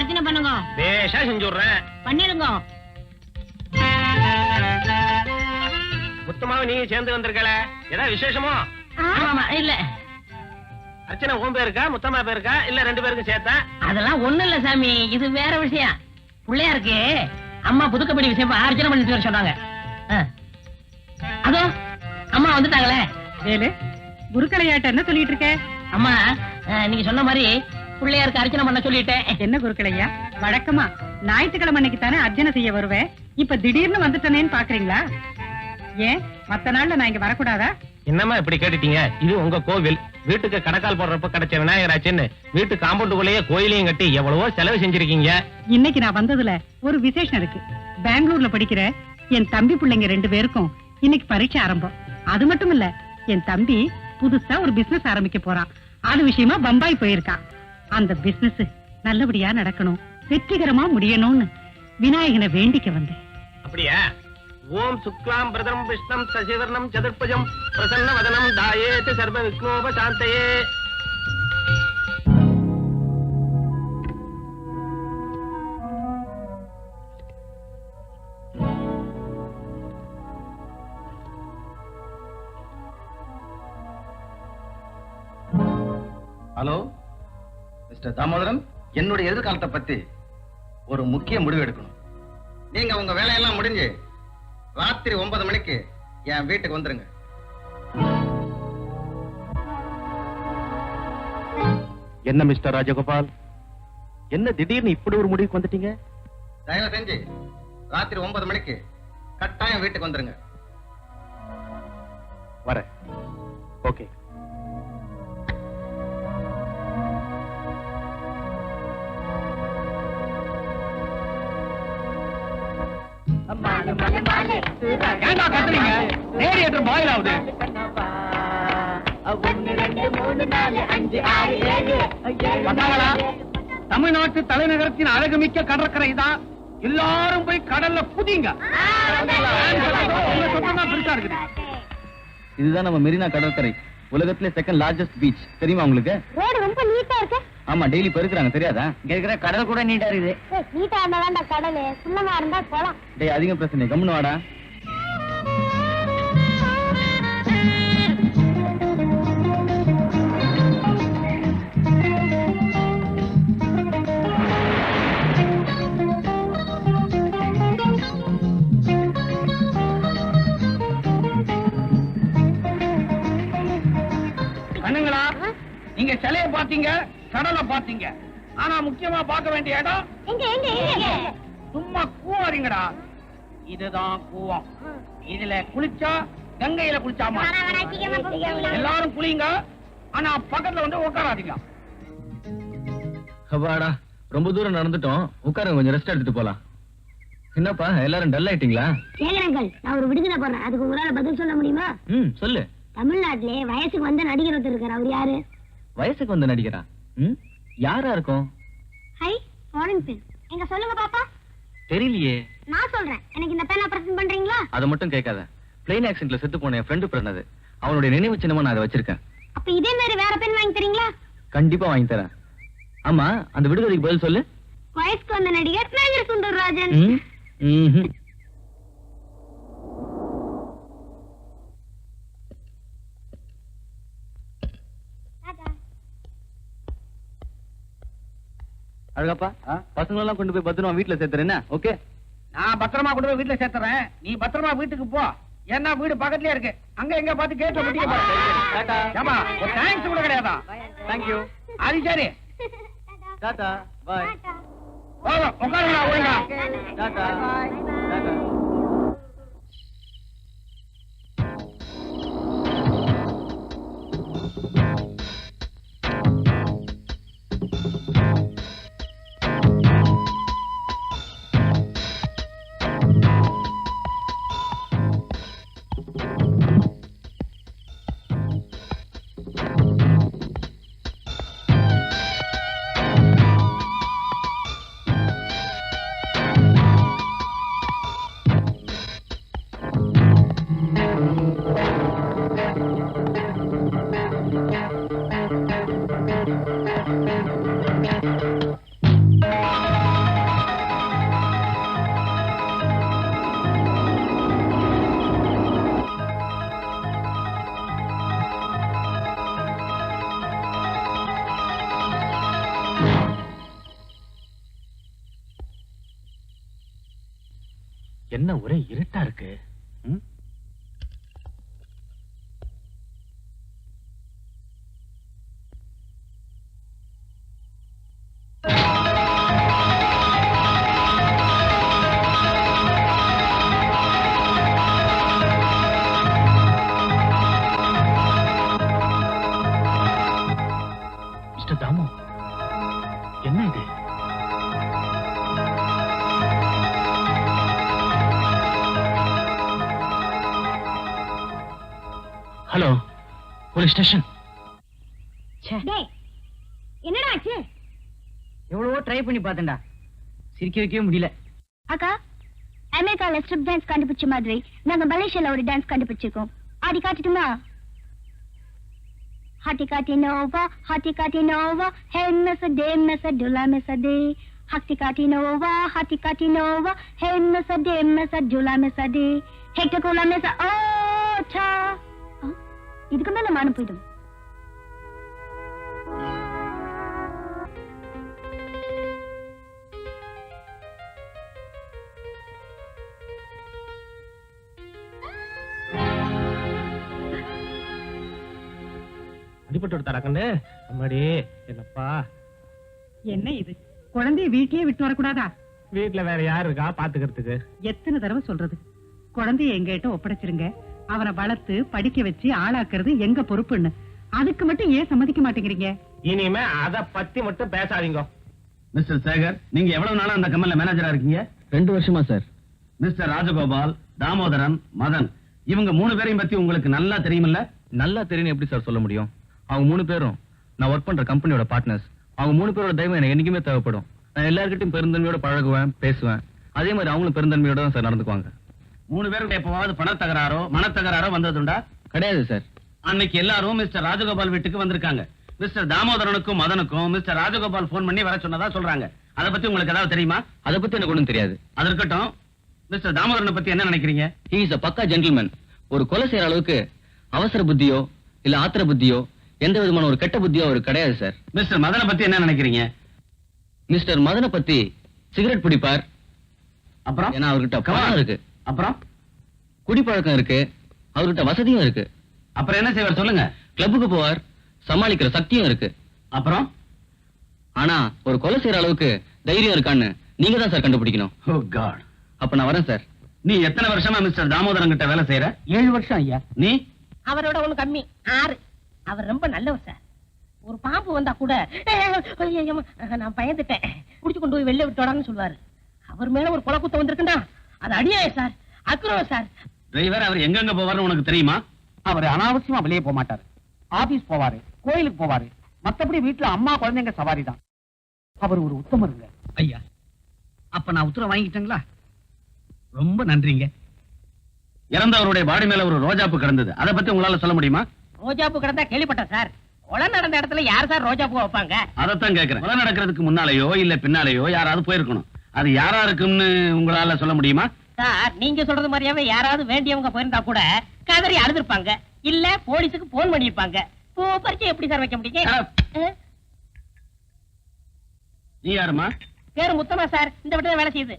அர்ச்சனை பண்ணுங்க. பேஷா செஞ்சுடுறேன். பண்ணிருங்க. முத்தமாவும் நீங்க சேர்ந்து வந்திருக்கல, ஏதாவது விசேஷமோ? ஆமா, இல்ல. அர்ச்சனை உன் பேருக்கா முத்தம்மா பேருக்கா இல்ல ரெண்டு பேருக்கும் சேர்த்தா? அதெல்லாம் ஒண்ணு இல்ல சாமி, இது வேற விஷயம். பிள்ளையாருக்கு அம்மா புதுக்கப்படி விஷயமா அர்ச்சனை பண்ணிட்டு வர சொன்னாங்க. அதோ அம்மா வந்துட்டாங்களே. வேலு, குருக்களையாட்ட என்ன சொல்லிட்டு இருக்க? அம்மா, நீங்க சொன்ன மாதிரி பிள்ளையாருக்கு அர்ச்சனை பண்ண சொல்லிட்டேன். என்ன குருக்களையா, வழக்கமா ஞாயிற்றுக்கிழமை அன்னைக்கு தானே அர்ச்சனை செய்ய வருவேன். இப்ப திடீர்னு வந்துட்டனேன்னு பாக்குறீங்களா? ஏன் மத்த நாள்ல நான் இங்க வரக்கூடாதா? என்னம்மா இப்படி கேட்டுட்டீங்க? இது உங்க கோவில். வீட்டுக்கு கடக்கால் போடுறப்ப கிடைச்ச விநாயகராச்சுன்னு வீட்டு காம்பவுண்டுக்குள்ளேயே கோயிலையும் கட்டி எவ்வளவோ செலவு செஞ்சிருக்கீங்க. இன்னைக்கு நான் வந்ததுல ஒரு விசேஷம் இருக்கு. பெங்களூர்ல படிக்கிற என் தம்பி பிள்ளைங்க 2 பேருக்கும் இன்னைக்கு பரீட்சை ஆரம்பம். அது மட்டும் இல்ல, என் தம்பி புதுசா ஒரு பிசினஸ் ஆரம்பிக்க போறான். அது விஷயமா பம்பாய் போயிருக்கான். அந்த பிசினஸ் நல்லபடியா நடக்கணும், வெற்றிகரமா முடியணும்னு விநாயகனை வேண்டிக்க வந்தேன். அப்படியா? ஓம் சுக்லாம் பிரதம் விஷ்ணம் சசிவர்ணம் சதுர்புஜம் பிரசன்ன வதனம் தாயேத் சர்வ விக்னோபசாந்தயே. ஹலோ மிஸ்டர் தாமோதரன், என்னுடைய எதிர்காலத்தை பத்தி ஒரு முக்கிய முடிவு எடுக்கணும். நீங்க உங்க வேலையெல்லாம் முடிஞ்சு ராத்திரி 9 மணிக்கு என் வீட்டுக்கு வந்துருங்க. என்ன மிஸ்டர் ராஜகோபால், என்ன திடீர்னு இப்படி ஒரு முடிவுக்கு வந்துட்டீங்க? தயவு செஞ்சு ராத்திரி 9 மணிக்கு கட்டாயம் வீட்டுக்கு வந்துருங்க. வரேன். ஓகே. ஏண்டா கத்துறீங்க? ரேடியேட்டர் பாயில் ஆகுது. 1 2 3 4 5 6 7 தமிழ்நாட்டு தலைநகரத்தின் அழகுமிக்க கடற்கரை தான். எல்லாரும் போய் கடல்ல குதிங்க. பெருசா இருக்குது. இதுதான் நம்ம மெரினா கடற்கரை, உலகத்திலே செகண்ட் லார்ஜஸ்ட் பீச். தெரியுமா உங்களுக்கு? ரோடு ரொம்ப நீட்டா இருக்கு. ஆமா, டெய்லி பெருக்குறாங்க, தெரியாதா? இங்க இருக்கிற கடல் கூட நீட்டா இருக்குது. நீட்டா இருந்தா கடல், சுண்ணமா இருந்தா குளம். டேய், அதிக பிரச்சனை, கம்முன்னு வாடா. கண்ணுங்களா, நீங்க சிலைய பாத்தீங்க, கடலை பாத்தீங்க. ஆனா முக்கியமா பார்க்க வேண்டிய இடம் எங்க எங்க எங்க? சும்மா கூவாதீங்கடா. இதுதான் கூவம். இதுல குளிச்சா கங்கையில குளிச்சாமா. எல்லாரும் குளிங்க, ஆனா பக்கத்துல வந்து உட்காராதீங்க. அப்பாடா, ரொம்ப தூரம் நடந்துட்டோம், உட்காருங்க, கொஞ்சம் ரெஸ்ட் எடுத்துட்டு போலாம். என்னப்பா எல்லாரும் டல் ஆயிட்டீங்களா? ஏங்கரங்கள், நான் ஒரு விடுதலை போடுறேன், அதுக்கு உங்களால பதில் சொல்ல முடியுமா? சொல்லு. தமிழ்நாட்டிலே வயசுக்கு வந்த நடிகர் ஒருத்தர் இருக்காரு, அவர் யாரு? வயசுக்கு வந்த நடிகரா? யாரா இருக்கும்? Hi, foreign pen. எங்க சொல்லுங்க பாப்பா. தெரியலையே. நான் சொல்றேன், எனக்கு இந்த பேனா பிரசன்ட் பண்றீங்களா? அதை மட்டும் கேட்காத. பிளேன் ஆக்சிடென்ட்ல செத்து போன என் ஃப்ரெண்டு பிறந்தது, அவனுடைய நினைவு சின்னமா நான் அதை வச்சிருக்கேன். அப்ப இதே மாதிரி வேற பென் வாங்கி தரீங்களா? கண்டிப்பா வாங்கி தரேன். ஆமா, அந்த விடுதலைக்கு பதில் சொல்லு. வயசுக்கு வந்த நடிகர் மேஜர் சுந்தரராஜன். அழகப்பா, பசங்க எல்லாம் கொண்டு போய் பத்திரமா வீட்டுல சேர்த்துறேன். ஓகே, நான் பத்திரமா கொண்டு போய் வீட்டுல சேர்த்துறேன். நீ பத்திரமா வீட்டுக்கு போ. ஏன்னா வீடு பக்கத்துலயே இருக்கு. அங்க எங்க பார்த்து கேட்ட முடியும். ஏமா, ஒரு தேங்க்ஸ் கூட கிடையாதா? தேங்க்யூ. அது சரி. டாடா, பாய். போதும், உட்காருங்க ஒழுங்கா. டாடா, டாடா. என்ன ஒரே இருட்டா இருக்கு. மிஸ்டர் தாமு, என்ன இது? Hello, police station. டேய் என்னடா ஆச்சு? எவ்வளவோ ட்ரை பண்ணி பார்த்தேன்டா, சிரிக்க வைக்கவே முடியல. அக்கா, அமெரிக்கால ஸ்ட்ரிப் டான்ஸ் கண்டுபிடிச்ச மாதிரி நாங்க மலேசியால ஒரு டான்ஸ் கண்டுபிடிச்சிருக்கோம். ஆடி காட்டுட்டுமா? ஹாட்டி காட்டி நோவா, ஹாட்டி காட்டி நோவா, ஹே மிஸ் டே மிஸ் டுலா மிஸ் டே. ஹாட்டி காட்டி நோவா, ஹாட்டி காட்டி நோவா, ஹே மிஸ் டே மிஸ் டுலா மிஸ் டே. Hectare Cola miss ஓச்சா. இதுக்கு மேல மானம் போயிடும். அடிபட்டு விட்டாரா கண்ணு? அம்மாடி என்னப்பா. என்ன இது, குழந்தைய வீட்லயே விட்டு வரக்கூடாதா? வீட்டுல வேற யாரு இருக்கா பாத்துக்கிறதுக்கு? எத்தனை தடவை சொல்றது, குழந்தைய எங்ககிட்ட ஒப்படைச்சிருங்க, அவனை வளர்த்து படிக்க வச்சு ஆளாக்குறது எங்க பொறுப்புன்னு. அதுக்கு மட்டும் ஏன் சம்மதிக்க மாட்டேங்கிறீங்க? இனிமே அத பத்தி மட்டும் பேசாதீங்க. மிஸ்டர் சேகர், நீங்க எவ்வளவு நாளா அந்த கம்பெனில மேனேஜரா இருக்கீங்க? 2 வருஷமா சார். மிஸ்டர் ராஜகோபால், தாமோதரன், மதன், இவங்க 3 பேரையும் பத்தி உங்களுக்கு நல்லா தெரியுமில்ல? நல்லா தெரியும் எப்படி சார் சொல்ல முடியும்? அவங்க 3 பேரும் நான் ஒர்க் பண்ற கம்பெனியோட பார்ட்னர்ஸ். அவங்க 3 பேரோட தயவு எனக்கு என்னைக்குமே தேவைப்படும். நான் எல்லார்கிட்டையும் பெருந்தன்மையோட பழகுவேன், பேசுவேன். அதே மாதிரி அவங்களும் பெருந்தன்மையோட தான் சார் நடந்துக்குவாங்க. 3 பேருக்கு எப்பவாவது பணத்தகராறோ மனத்தகராறோ வந்ததுண்டா? கிடையாது சார். அன்னைக்கு எல்லாரும் மிஸ்டர் ராஜகோபால் வீட்டுக்கு வந்திருக்காங்க. மிஸ்டர் தாமோதரனுக்கும் மதனுக்கும் மிஸ்டர் ராஜகோபால் போன் பண்ணி வர சொன்னதா சொல்றாங்க. அத பத்தி உங்களுக்கு ஏதாவது தெரியுமா? அதை பத்தி எனக்கு ஒண்ணும் தெரியாது. அது இருக்கட்டும், மிஸ்டர் தாமோதரனை பத்தி என்ன நினைக்கிறீங்க? ஹி இஸ் a பக்கா ஜென்டில்மேன். ஒரு கொலை செய்யற அளவுக்கு அவசர புத்தியோ இல்ல ஆத்திர புத்தியோ எந்த விதமான ஒரு கெட்ட புத்தியோ அவருக்கு கிடையாது சார். மிஸ்டர் மதனை பத்தி என்ன நினைக்கிறீங்க? மிஸ்டர் மதனை பத்தி சிகரெட் பிடிப்பார். அப்புறம் ஏன்னா அவர்கிட்ட பணம் இருக்கு, அப்புறம் குடிப்பழக்கம் இருக்கு, அவர்கிட்ட வசதியும் இருக்கு. அப்புறம் என்ன செய்வார் சொல்லுங்க? கிளப்புக்கு போவார், சமாளிக்கிற சக்தியும் இருக்கு. அப்புறம் ஆனா ஒரு கொலை செய்யற அளவுக்கு தைரியம் இருக்கான்னு நீங்க தான் சார் கண்டுபிடிக்கணும். ஓ காட். அப்ப நான் வரேன் சார். நீ எத்தனை வருஷமா மிஸ்டர் தாமோதரன் கிட்ட வேலை செய்யற? 7 வருஷம் ஐயா. நீ? அவரோட ஒண்ணு கம்மி 6. அவர் ரொம்ப நல்லவர் சார். ஒரு பாம்பு வந்தா கூட நான் பயந்துட்டேன், குடிச்சு கொண்டு போய் வெளில விட்டோடான்னு சொல்லுவாரு. அவர் மேல ஒரு கொலை குத்தம் வந்திருக்குண்டா, அது அடியாய சார், அக்ரோம் சார். டிரைவர், அவர் எங்கெங்க போவார்னு உனக்கு தெரியுமா? அவர் அனாவசியமா வெளியே போக மாட்டாரு. ஆபீஸ் போவாரு, கோயிலுக்கு போவாரு. மத்தபடி வீட்டுல அம்மா குழந்தைங்க சவாரி தான். அவர் ஒரு உத்தமருங்க. ஐயா, அப்ப நான் உத்தரவு வாங்கிட்டேங்களா? ரொம்ப நன்றிங்க. இறந்தவருடைய பாடி மேல ஒரு ரோஜாப்பு கிடந்தது, அதை பத்தி உங்களால சொல்ல முடியுமா? ரோஜாப்பூ கிடந்தா கேள்விப்பட்டேன் சார். கொலை நடந்த இடத்துல யார் சார் ரோஜாப்பூ வைப்பாங்க? அதைத்தான் கேக்குறேன். கொலை நடக்கிறதுக்கு முன்னாலேயோ இல்ல பின்னாலேயோ யாராவது போயிருக்கணும். அது யாரா இருக்கும்னு உங்களால சொல்ல முடியுமா? சார், நீங்க சொல்றது மாதிரியாவே யாராவது வேண்டியவங்க போயிருந்தா கூட கதறி அழுதுருப்பாங்க, இல்ல போலீஸுக்கு போன் பண்ணிருப்பாங்க. பூ பறிச்சு எப்படி சார் வைக்க முடியும்? நீ யாருமா? பேரு முத்தமா சார், இந்த வீட்டுல வேலை செய்யுது.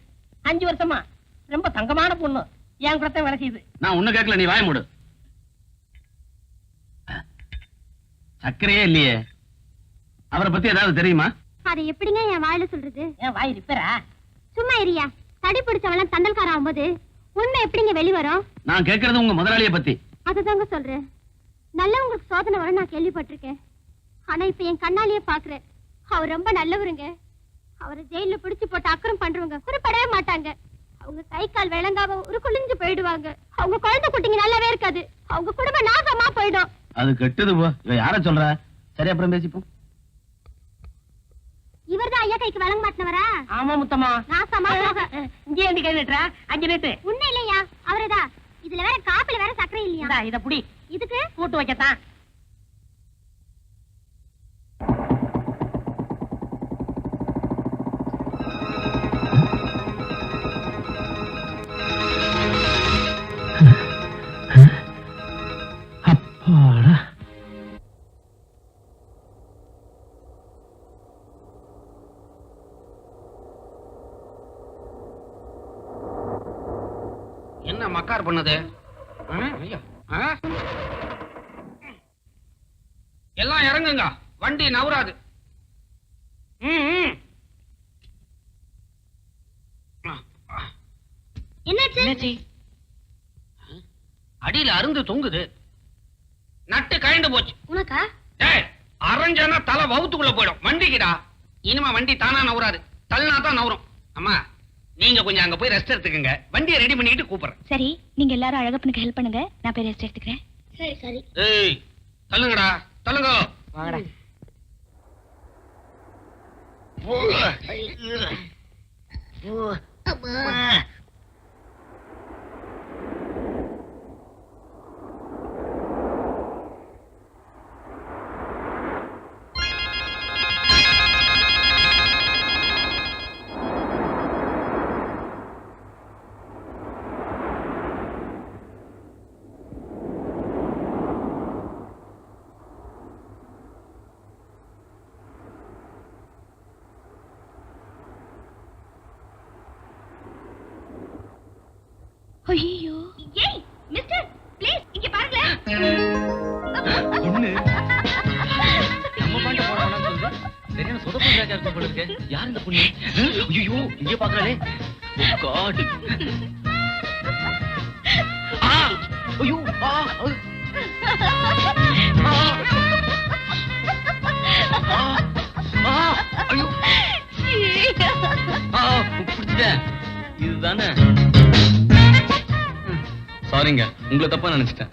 5 வருஷமா. ரொம்ப தங்கமான பொண்ணு, என் கூட தான் வேலை செய்யுது. நான் ஒண்ணு கேட்கல, நீ வாய மூடு. சக்கரையே இல்லையே. அவரை பத்தி ஏதாவது தெரியுமா? அதை எப்படிங்க என் வாயில சொல்றது? ஏன் வாய் ரிப்பேரா? சும்மா இரியா. தடி பிடிச்சவெல்லாம் தண்டல்கார ஆகும்போது உண்மை எப்படிங்க வெளிவரும்? நான் கேட்கறது உங்க முதலாளிய பத்தி. அதுதாங்க சொல்றேன். நல்லவங்களுக்கு சோதனை வர நான் கேள்விப்பட்டிருக்கேன். ஆனா இப்ப என் கண்ணாலேயே பாக்குறேன். அவர் ரொம்ப நல்லவருங்க. அவரை ஜெயில பிடிச்சு போட்டு அக்கறம் பண்றவங்க குறிப்படவே மாட்டாங்க. அவங்க கை கால் விளங்காம ஒரு குளிஞ்சு போயிடுவாங்க. அவங்க குழந்தை குட்டிங்க நல்லாவே இருக்காது. அவங்க குடும்பம் நாசமா போயிடும். அது கெட்டது போ. இவ யார சொல்ற? சரி, அப்புறம் பேசிப்போம். இவர்தான் ஐயா கைக்கு வழங்க மாட்டினவரா? ஆமா முத்தமா. நாசமா போக. இங்கே வந்து கை நீட்டுறா? 5 நீட்டு. உண்மை இல்லையா? அவரேதான். இதுல வேற காப்பில வேற சக்கரை இல்லையா? இத புடி. இதுக்கு கூட்டு வைக்கத்தான். அப்பாடா. என்ன மக்கார் பண்ணது? எல்லாம் இறங்குங்க, வண்டி நவராது. என்னாச்சு? அடியில அருந்து தொங்குது. நட்டு கழண்டு போச்சு. உனக்கா? டேய், அரைஞ்சனா தலை வவுத்துக்குள்ள போயிடும். வண்டிக்குடா. இனிமே வண்டி தானா நவராது, தள்ளினா தான் நவரும். அம்மா, நீங்க கொஞ்சம் அங்க போய் ரெஸ்ட் எடுத்துக்கங்க. வண்டியை ரெடி பண்ணிட்டு கூப்பிடுறேன். சரி, நீங்க எல்லாரும் அழகப்பனுக்கு ஹெல்ப் பண்ணுங்க, நான் போய் ரெஸ்ட் எடுத்துக்கிறேன். சரி சரி. ஏய், தள்ளுங்கடா, தள்ளுங்க. வாங்கடா. ஐயோ, ஏய் மிஸ்டர், ப்ளீஸ் இங்க பாருங்க. நம்ம பாட்டு போறானு சொல்லுது. சரியான சொதப்பு ராஜா இருக்க போல இருக்கு. யார் இந்த புண்ணி? ஐயோ, இங்க பாக்குறாளே. ஓ காட். ஐயோ, ஐயோ. புடிச்சிட்டேன். இதுதானே. சாரிங்க, உங்களை தப்பா நினைச்சிட்டேன்.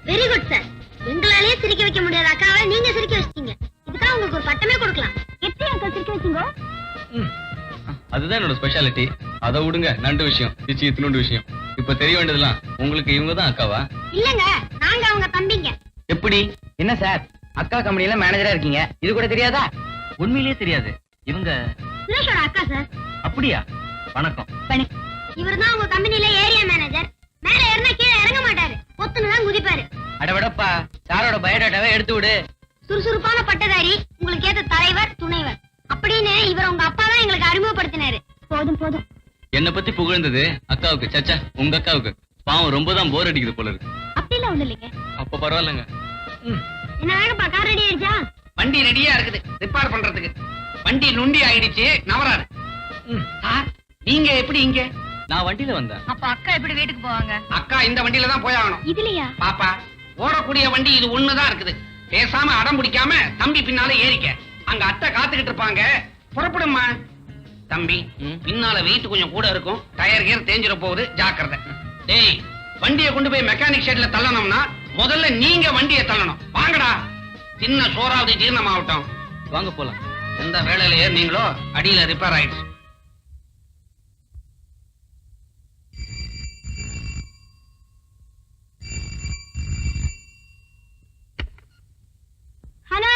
Very good sir. எங்களாலே சிரிக்க வைக்க முடியாத அக்காவை நீங்க சிரிக்க வச்சிட்டீங்க. இதுக்காக உங்களுக்கு ஒரு பட்டமே கொடுக்கலாம். எப்படி அங்கிள் சிரிக்க வச்சீங்க? அதுதான் என்னோட ஸ்பெஷாலிட்டி. அதை விடுங்க, நண்டு விஷயம், பிச்சு இத்தினோண்டு விஷயம். இப்ப தெரிய வேண்டியதெல்லாம் உங்களுக்கு இவங்க தான் அக்காவா? இல்லங்க, நாங்க அவங்க தம்பிங்க. எப்படி? என்ன சார், அக்கா கம்பெனில மேனேஜரா இருக்கீங்க, இது கூட தெரியாதா? உண்மையிலேயே தெரியாது. இவங்க சுரேஷோட அக்கா சார். அப்படியா? வணக்கம். இவர்தான் உங்க கம்பெனில ஏரியா மேனேஜர். மேல ஏறினா கீழே இறங்க மாட்டாரு, பொத்துன்னு தான் குதிப்பாரு. அடவடப்பா, சாரோட பயோடேட்டாவை எடுத்து விடு. சுறுசுறுப்பான பட்டதாரி, உங்களுக்கு ஏத்த தலைவர், துணைவர் அப்படின்னு இவர் உங்க அப்பா தான் எங்களுக்கு அறிமுகப்படுத்தினாரு. போதும் போதும். என்ன பத்தி புகழ்ந்தது அக்காவுக்கு. சச்சா, உங்க அக்காவுக்கு பாவம் ரொம்ப தான் போர் அடிக்குது போல இருக்கு. அப்படிலாம் ஒண்ணு இல்லைங்க. அப்ப பரவாயில்லைங்க. என்ன வேணும்ப்பா, கார் ரெடி ஆயிடுச்சா? வண்டி ரெடியா இருக்குது ரிப்பேர் பண்றதுக்கு. வண்டி நுண்டி ஆயிடுச்சு, நவராது. சார், நீங்க எப்படி இங்க? நான் வண்டியில வந்தேன். அப்ப அக்கா எப்படி வீட்டுக்கு போவாங்க? அக்கா இந்த வண்டியில தான் போயாகணும். இதுலயா? பாப்பா, ஓடக்கூடிய வண்டி இது ஒண்ணுதான் இருக்குது. பேசாம அடம் பிடிக்காம தம்பி பின்னால ஏறிக்க. அங்க அத்தை காத்துக்கிட்டு இருப்பாங்க. புறப்படும்மா. தம்பி, பின்னால வெயிட் கொஞ்சம் கூட இருக்கும். டயர் கியர் தேஞ்சிட போகுது, ஜாக்கிரதை. டேய், வண்டியை கொண்டு போய் மெக்கானிக் ஷெட்ல தள்ளணும்னா முதல்ல நீங்க வண்டியை தள்ளணும். வாங்கடா. சின்ன சோறாவது ஜீரணமாகட்டும். வாங்க போலாம். எந்த வேலையில ஏறினீங்களோ அடியில ரிப்பேர் ஆயிடுச்சு. Hello.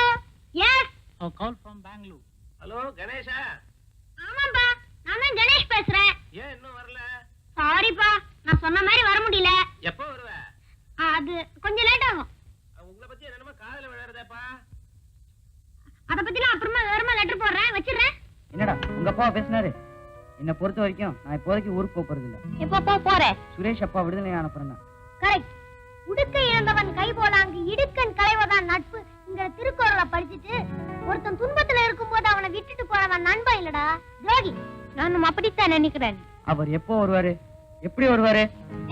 Yes. Call from Bangalore. Hello கணேஷா? ஆமாப்பா, நான் தான் கணேஷ் பேசுறேன். ஏன் இன்னும் வரல? சாரிப்பா, நான் சொன்ன மாதிரி வர முடியல. எப்போ வருவ? அது கொஞ்சம் லேட் ஆகும். உங்களை பத்தி என்னமா காதல விளையாடுறதேப்பா? அத பத்தி நான் அப்புறமா விவரமா லெட்டர் போடுறேன், வச்சிடுறேன். என்னடா உங்க அப்பா பேசினாரு? என்ன பொறுத்த வரைக்கும் நான் இப்போதைக்கு ஊருக்கு போறது இல்ல. எப்போ போற? சுரேஷ் அப்பா விடுதலை ஆன அப்புறம் தான். கரெக்ட். உடுக்கை இழந்தவன் கை போலாங்கு இடுக்கன் களைவதான் நட்பு இங்க திருக்குறளை படிச்சுட்டு ஒருத்தன் துன்பத்துல இருக்கும்போது அவனை விட்டுட்டு போறவன் நண்பன் இல்லடா, துரோகி. நானும் அப்படித்தான் நினைக்கிறேன். அவர் எப்போ வருவாரு? எப்படி வருவாரு?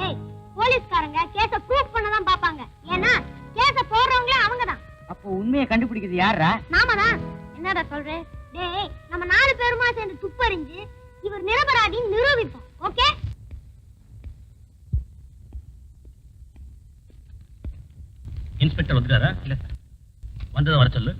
ஏய், போலீஸ்காரங்க கேஸ ப்ரூஃப் பண்ணதான் பாப்பாங்க. ஏன்னா கேஸ போடுறவங்களே அவங்கதான். அப்போ உண்மையை கண்டுபிடிக்கிறது யாரா? நாம தான். என்னடா சொல்ற? டேய், நம்ம 4 பேருமா சேர்ந்து துப்பறிஞ்சு இவர் நிரபராதின்னு நிரூபிப்போம். ஓகே? இன்ஸ்பெக்டர் வந்துட்டாரா? இல்ல சார். வந்ததை வர சொல்லு.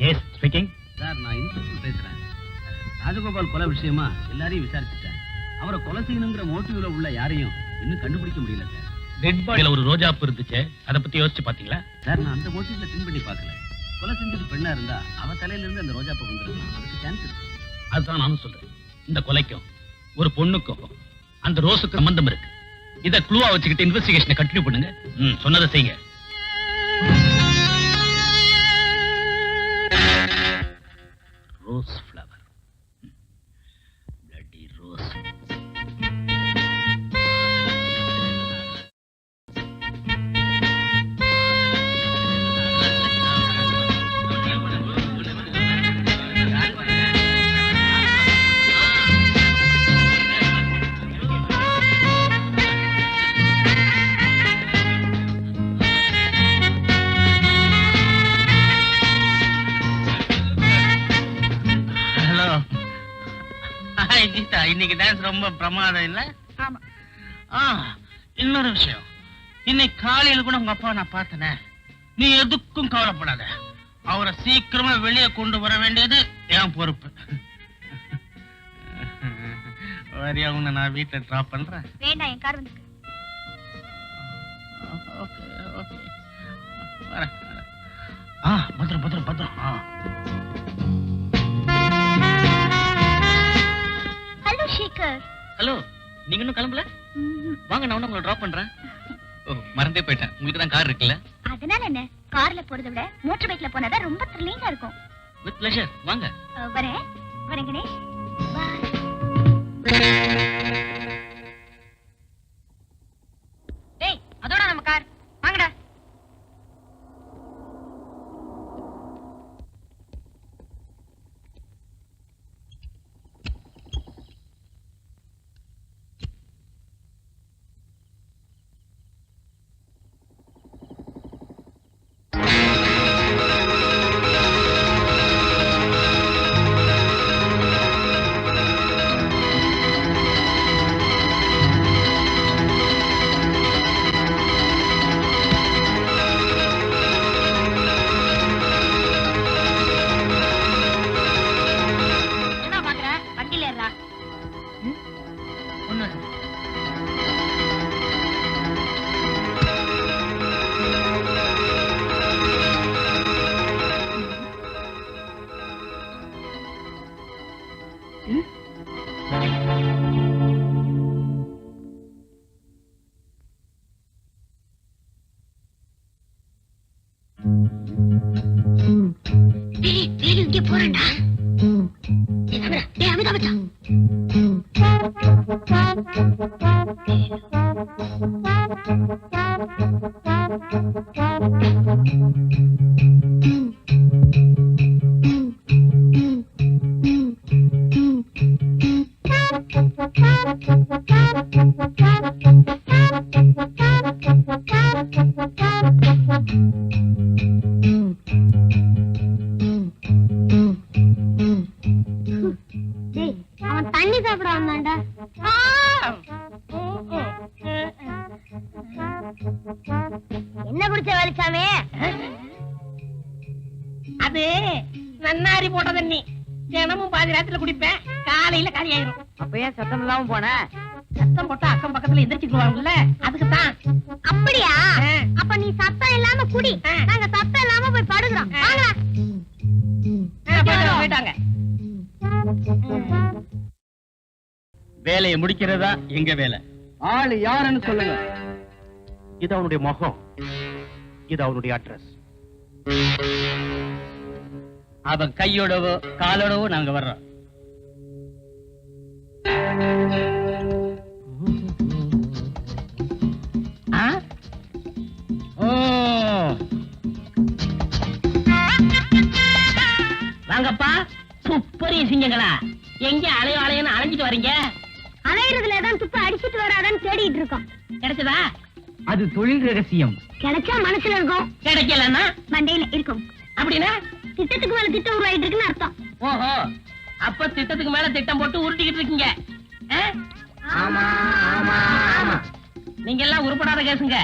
Yes speaking. சார், நான் இன்ஸ்பெக்டர் பேசுறேன். ராஜகோபால் கொலை விஷயமா எல்லாரையும் விசாரிச்சுட்டேன். அவரை கொலை செய்யணுங்கிற மோட்டிவ்ல உள்ள யாரையும் இன்னும் கண்டுபிடிக்க முடியல சார். டெட் பாடியில ஒரு ரோஜாப்பு இருந்துச்சு, அதை பத்தி யோசிச்சு பாத்தீங்களா? சார், நான் அந்த மோட்டிவ்ல திங்க் பண்ணி பார்க்கல. கொலை செஞ்சது பெண்ணா இருந்தா அவ தலையில இருந்து அந்த ரோஜா பூ வந்துருக்கலாம். அதுக்கு சான்ஸ் இருக்கு. அதுதான் நானும் சொல்றேன். இந்த கொலைக்கும் ஒரு பொண்ணுக்கும் அந்த ரோஸுக்கு சம்பந்தம் இருக்கு. இத க்ளூவா வச்சுக்கிட்டு இன்வெஸ்டிகேஷனை கண்டினியூ பண்ணுங்க. சொன்னதை செய்யுங்க. Rose flower, bloody rose. Geetha, இன்னைக்கு டான்ஸ் ரொம்ப பிரமாதம் இல்ல? இன்னொரு விஷயம், இன்னைக்கு காலையில கூட உங்க அப்பா நான் பார்த்தனே. நீ எதுக்கும் கவலைப்படாத, அவரை சீக்கிரமா வெளியே கொண்டு வர வேண்டியது என் பொறுப்பு. வரியா, உன்னை நான் வீட்டுல டிராப் பண்றேன். வேண்டாம், என் கார் வந்துருக்கு. ஓகே ஓகே, வரேன். பத்திரம் பத்திரம் பத்திரம். ஹலோ ஷேகர். ஹலோ, நீங்க இன்னும் கிளம்பல? வாங்க, நான் உங்களை டிராப் பண்றேன். ஓ, மறந்தே போயிட்டேன், உங்களுக்கு தான் கார் இருக்குல்ல? அதனால என்ன, கார்ல போறதை விட மோட்டார் பைக்ல போனாதான் ரொம்ப த்ரில்லிங்கா இருக்கும். வித் பிளஷர், வாங்க. வரேன் வரேன் கணேஷ். பாய். டேய், அதோட நம்ம கார். வாங்கடா. போறேன்டா. அமிதா மச்சான். அவன் தண்ணி சாப்பிட வந்தான்டா. என்ன குடிச்ச வேலுச்சாமி? அது நன்னாரி போட்ட தண்ணி. தினமும் பாதி ராத்திரில குடிப்பேன், காலையில காலி ஆயிரும். அப்ப ஏன் சத்தம் இல்லாம போன? சத்தம் போட்டா அக்கம் பக்கத்துல எந்திரிச்சுக்குவாங்கல்ல, அதுக்குதான். அப்படியா? அப்ப நீ சத்தம் இல்லாம குடி, நாங்க சத்தம் இல்லாம போய் படுகிறோம். போயிட்டாங்க. வேலையை முடிக்கிறதா எங்க வேலை. ஆளு யாருன்னு சொல்லுங்க. இது அவனுடைய முகம், இது அவனுடைய அட்ரஸ். அவன் கையோடவோ காலோடவோ நாங்க வர்றோம். வாங்கப்பா, துப்பறிய சிங்கங்களா, எங்க அலையோ அலையன்னு அலைஞ்சிட்டு வரீங்க? அலையிறதுல தான் துப்ப அடிச்சிட்டு வராதான்னு தேடிட்டு இருக்கோம். கிடைச்சதா? அது தொழில் ரகசியம். கிடைச்சா மனசுல இருக்கும், கிடைக்கலன்னா மண்டையில இருக்கும். அப்படின்னா திட்டத்துக்கு மேல திட்டம் உருவாயிட்டு இருக்குன்னு அர்த்தம். ஓஹோ, அப்ப திட்டத்துக்கு மேல திட்டம் போட்டு உருட்டிக்கிட்டு இருக்கீங்க. ஆமா ஆமா ஆமா. நீங்க எல்லாம் உருப்படாத கேசுங்க.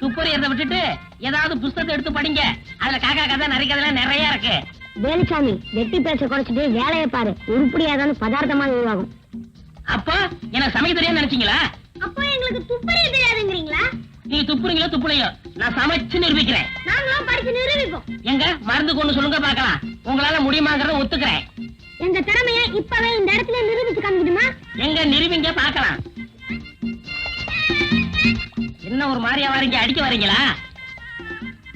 துப்பறியறத விட்டுட்டு ஏதாவது புஸ்தகத்தை எடுத்து படிங்க. அதுல காக்கா கதை நிறைய கதை நிறைய இருக்கு. வேலுச்சாமி, வெட்டி பேச குறைச்சிட்டு வேலையை பாரு. உருப்படியாதான்னு பதார்த்தமா உருவாகும். அப்போ எனக்கு சமைக்க தெரியாது நினைச்சீங்களா? அப்போ எங்களுக்கு துப்பறிய தெரியாதுங்கிறீங்களா? நீ துப்புறீங்களோ துப்புலையோ, நான் சமைச்சு நிரூபிக்கிறேன். நாங்களும் படிச்சு நிரூபிப்போம். எங்க மருந்து கொண்டு சொல்லுங்க பாக்கலாம். உங்களால முடியுமாங்கிறத ஒத்துக்கிறேன். எங்க திறமைய இப்பவே இந்த இடத்துல நிரூபிச்சு காமிக்கணுமா? எங்க நிரூபிங்க பாக்கலாம். என்ன ஒரு மாதிரியா வாரீங்க, அடிக்க வரீங்களா?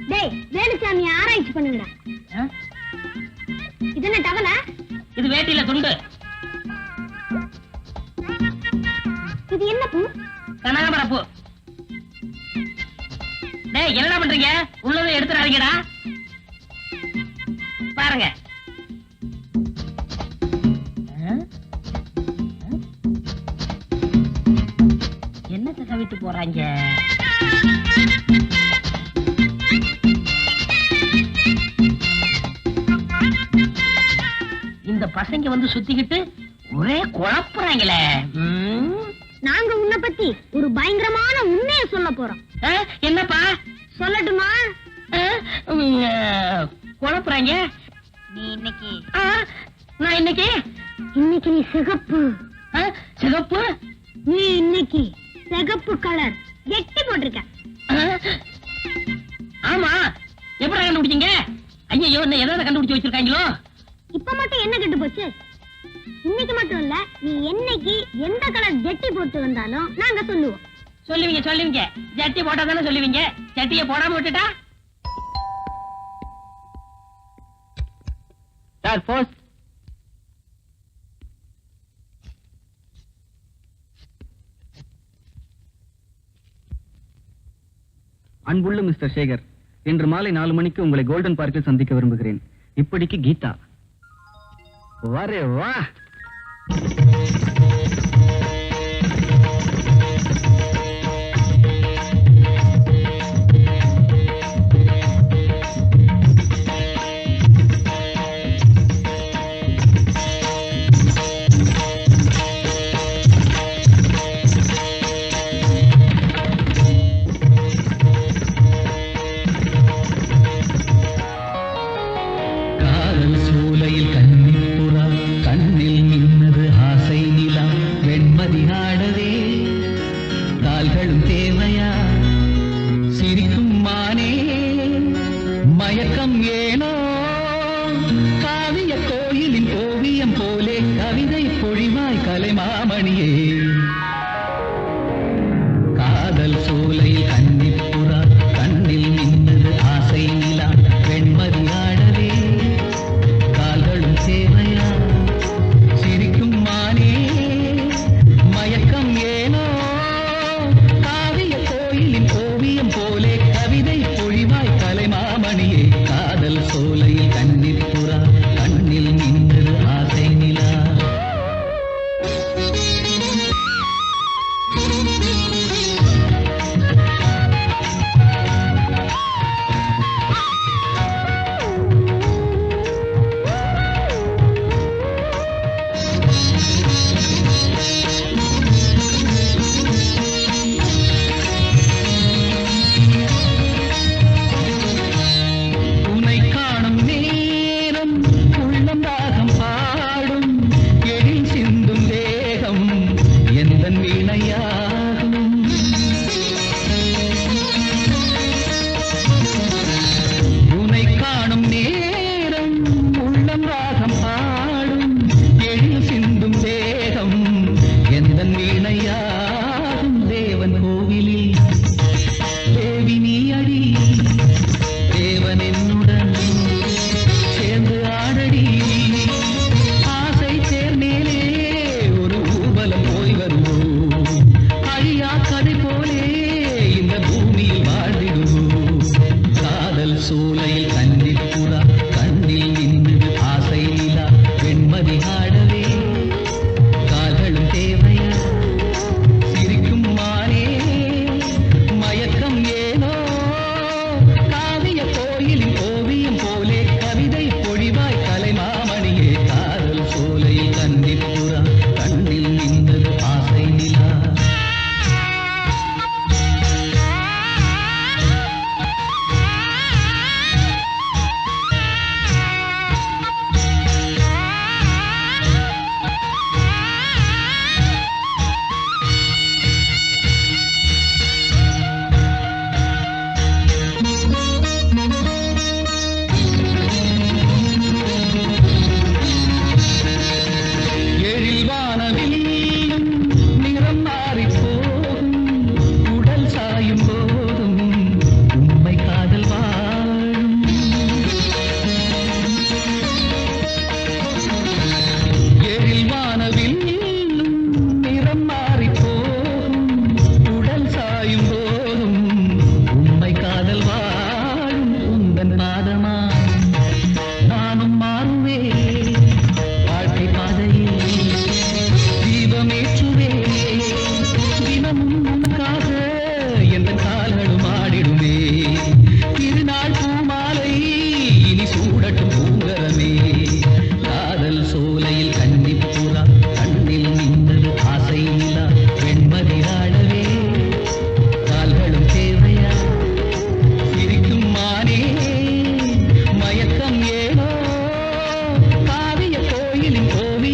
டேய் வேலுசாமி ஆராய்ச்சி பண்ணுங்கடா. இது என்ன டவலா? இது வேட்டியில துண்டு. இது என்ன பூ? கனகாம்பர பூ. டேய் என்னடா பண்றீங்க? உள்ளதை எடுத்துறாதீங்கடா. பாருங்க. என்னத்தை கவிட்டு போறாங்க? இந்த பசங்க வந்து சுத்திக்கிட்டு ஒரே குழப்புறாங்களே. நாங்க உன்னை பத்தி ஒரு பயங்கரமான உண்மையை சொல்ல போறோம். என்னப்பா? சொல்லட்டுமா? குழப்புறாங்க. நீ இன்னைக்கு நான் இன்னைக்கு நீ சிகப்பு. சிகப்பு? நீ இன்னைக்கு சிகப்பு கலர் கெட்டி போட்டிருக்க. ஆமா, எப்படி கண்டுபிடிச்சீங்க? ஐயோ, என்ன எதாவது கண்டுபிடிச்சு வச்சிருக்காங்களோ? இப்ப மட்டும் என்ன கெட்டு போச்சு? இன்னைக்கு மட்டும் இல்ல, நீ என்னைக்கு எந்த கலர் ஜெட்டி போட்டு வந்தாலும் நாங்க சொல்லுவோம். சொல்லுவீங்க. ஜட்டி போட்டா தானே சொல்லுவீங்க. ஜட்டியை போடாம விட்டுட்டா? Sir post. அன்புள்ள மிஸ்டர் சேகர், இன்று மாலை 4 மணிக்கு உங்களை கோல்டன் பார்க்கில் சந்திக்க விரும்புகிறேன். இப்படிக்கு கீதா. வரே வா.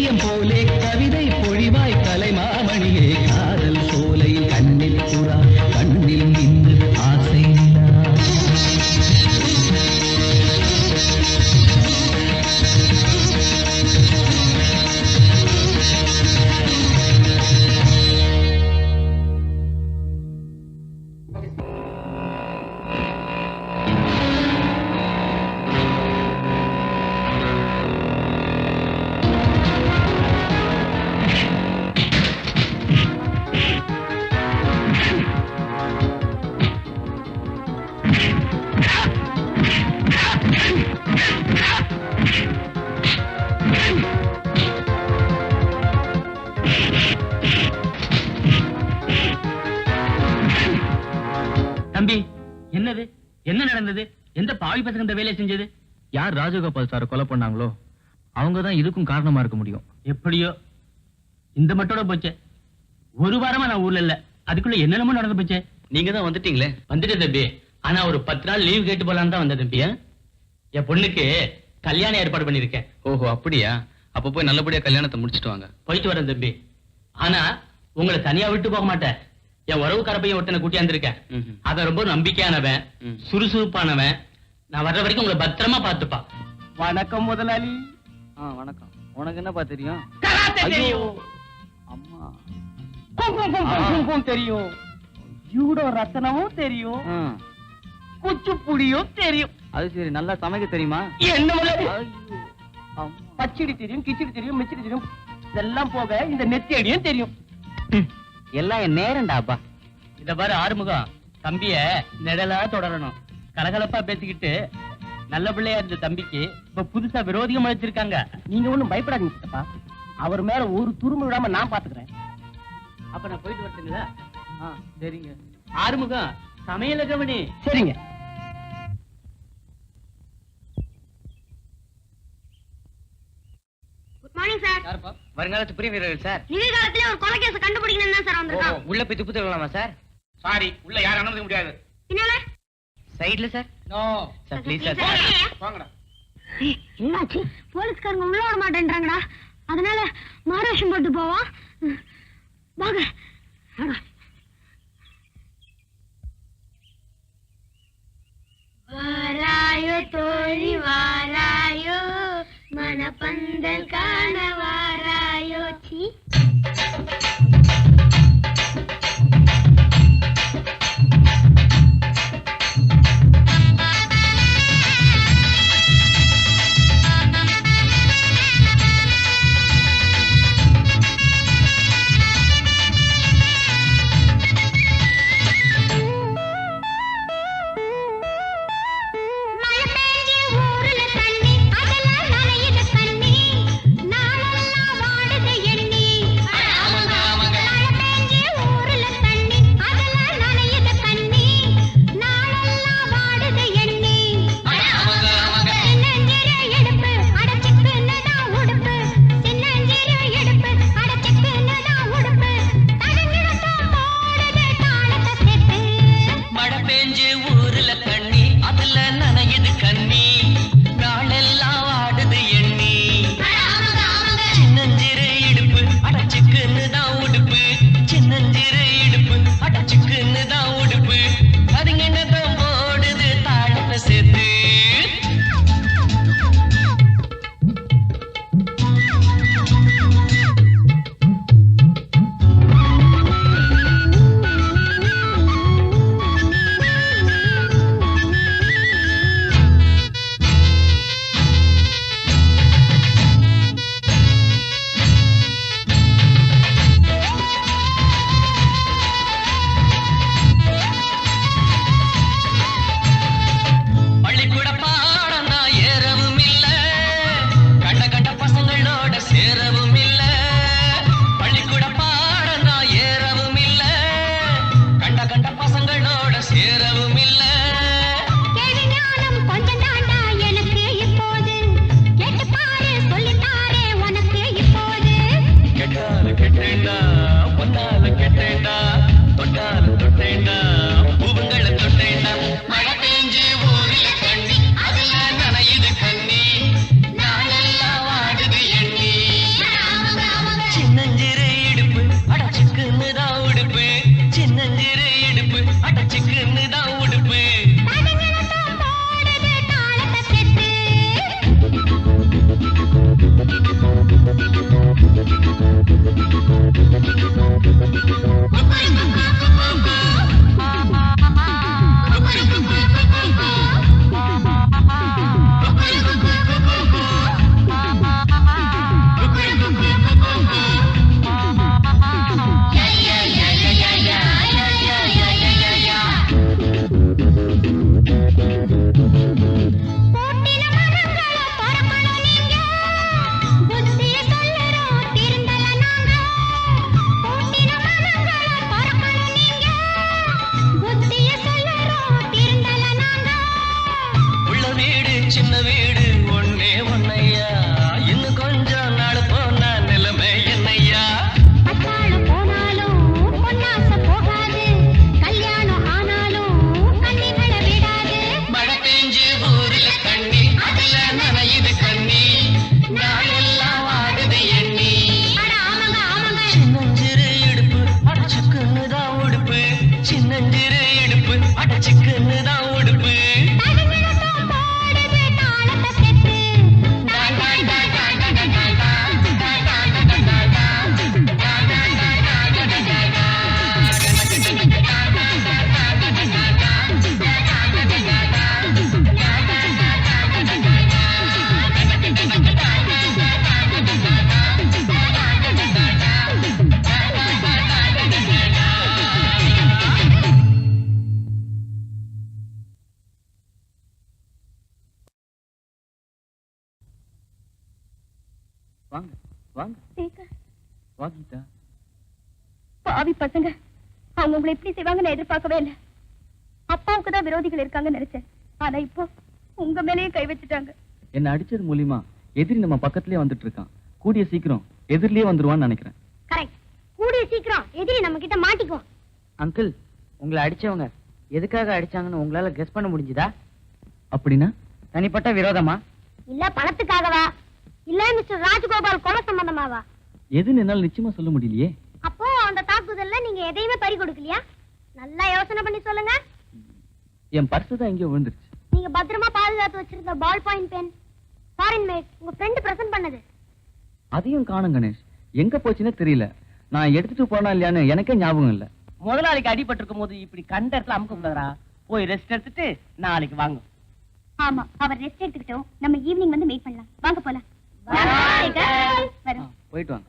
ஓவியம் போலே கவிதை பொழிவாய் கலைமாமணியே காதல் சோலையில் கண்ணில் புறா கண்ணில் இன்று ஆசை நிலா. தம்பி, என்னது? என்ன நடந்தது? எந்த பாவி பசங்க இந்த வேலையை செஞ்சது? யார் ராஜகோபால் சார் கொலை பண்ணாங்களோ அவங்க தான் இதுக்கும் காரணமா இருக்க முடியும். எப்படியோ இந்த மட்டோட போச்சே. ஒரு வாரமா நான் ஊர்ல இல்ல, அதுக்குள்ள என்னென்னமோ நடந்து போச்சே. நீங்க தான் வந்துட்டீங்களே. வந்துட்டேன் தம்பி. ஆனா ஒரு 10 நாள் லீவ் கேட்டு போலான்னு தான் வந்தேன் தம்பி. என் பொண்ணுக்கு கல்யாணம் ஏற்பாடு பண்ணிருக்கேன். ஓஹோ அப்படியா? அப்ப போய் நல்லபடியா கல்யாணத்தை முடிச்சிட்டு வாங்க. போயிட்டு வரேன் தம்பி. ஆனா உங்களை தனியா விட்டு போக மாட்டேன். என் உறவுக்கார பையன் ஒருத்தனை கூட்டியாந்துருக்கேன். அவன் ரொம்ப நம்பிக்கையானவன், சுறுசுறுப்பானவன். நான் வர்ற வரைக்கும் உங்களை பத்திரமா பாத்துப்பா. வணக்கம் முதலாளி. வணக்கம். உனக்கு என்னப்பா தெரியும்? அம்மா குங்குமம் தெரியும், ஜூடோ ரத்தனமும் தெரியும், குச்சிப்புடியும் தெரியும். அது சரி, நல்லா சமைக்க தெரியுமா? என்ன பச்சடி தெரியும், கிச்சடி தெரியும், மிச்சடி தெரியும். இதெல்லாம் போக இந்த நெத்தியடியும் தெரியும். எல்லாம் என் நேரண்டாப்பா. இத பாரு ஆறுமுகம், தம்பிய நிழலா தொடரணும். கலகலப்பா பேசிக்கிட்டு நல்ல பிள்ளையா இருந்த தம்பிக்கு இப்ப புதுசா விரோதிகம் அழைச்சிருக்காங்க. நீங்க ஒண்ணும் பயப்படாதீங்க சித்தப்பா. அவர் மேல ஒரு துரும்பு விடாம நான் பாத்துக்கிறேன். அப்ப நான் போயிட்டு வரட்டுங்களா? சரிங்க. ஆறுமுகம், சமையல கவனி. சரிங்க. Good morning sir. யாருப்பா? வருங்காலத்து பிரிய வீரர்கள் சார். நிகழ்காலத்திலே ஒரு கொலை கேஸ் கண்டுபிடிக்கணும் தான் சார் வந்திருக்கான். உள்ள போய் துப்பு தரலாமா சார்? சாரி, உள்ள யாரும் அனுமதிக்க முடியாது. பின்னால சைடுல sir. No sir please sir. வாங்கடா. என்னாச்சு? போலீஸ்காரங்க உள்ள வர மாட்டேன்றாங்கடா. அதனால மகாராஷ்டிரம் போட்டு போவோம். வாங்க. வாராயோ தோழி வாராயோ, மனப்பந்தல் காண வாராயோ. சி சேரவும் இல்ல சேகர், வா கீதா. பாவி பசங்க, அவங்க உங்களை எப்படி செய்வாங்கன்னு எதிர்பார்க்கவே இல்லை. அப்பாவுக்கு தான் விரோதிகள் இருக்காங்கன்னு நினைச்சேன். ஆனா இப்போ உங்க மேலேயே கை வச்சுட்டாங்க. என்ன அடிச்சது மூலியமா எதிரி நம்ம பக்கத்துலயே வந்துட்டு இருக்கான். கூடிய சீக்கிரம் எதிரிலேயே வந்துருவான்னு நினைக்கிறேன். கரெக்ட். கூடிய சீக்கிரம் எதிரி நம்ம கிட்ட மாட்டிக்குவோம். அங்கிள், உங்களை அடிச்சவங்க எதுக்காக அடிச்சாங்கன்னு உங்களால கெஸ் பண்ண முடிஞ்சுதா? அப்படின்னா தனிப்பட்ட விரோதமா, இல்ல பணத்துக்காகவா, இல்ல மிஸ்டர் ராஜகோபால் கொலை சம்பந்தமாவா? எதுன்னு என்னால நிச்சயமா சொல்ல முடியலையே. அப்போ அந்த தாக்குதல்ல நீங்க எதையுமே பறி கொடுக்கலையா? நல்லா யோசனை பண்ணி சொல்லுங்க. என் பர்ஸ் தான் எங்கேயோ விழுந்துருச்சு. நீங்க பத்திரமா பாதுகாத்து வச்சிருந்த ball point pen foreign made உங்க ஃப்ரெண்ட் பிரசன்ட் பண்ணது. அதையும் காணும் கணேஷ். எங்க போச்சுன்னே தெரியல. நான் எடுத்துட்டு போனா இல்லையான்னு எனக்கே ஞாபகம் இல்ல. முதலாளிக்கு அடிபட்டு இருக்கும் போது இப்படி கண்ட இடத்துல அமுக்க கூடாதா? போய் ரெஸ்ட் எடுத்துட்டு நாளைக்கு வாங்க. ஆமா, அவர் ரெஸ்ட் எடுத்துக்கிட்டோம். நம்ம ஈவினிங் வந்து மீட் பண்ணலாம். வாங்க போலாம். போயிட்டு வாங்க,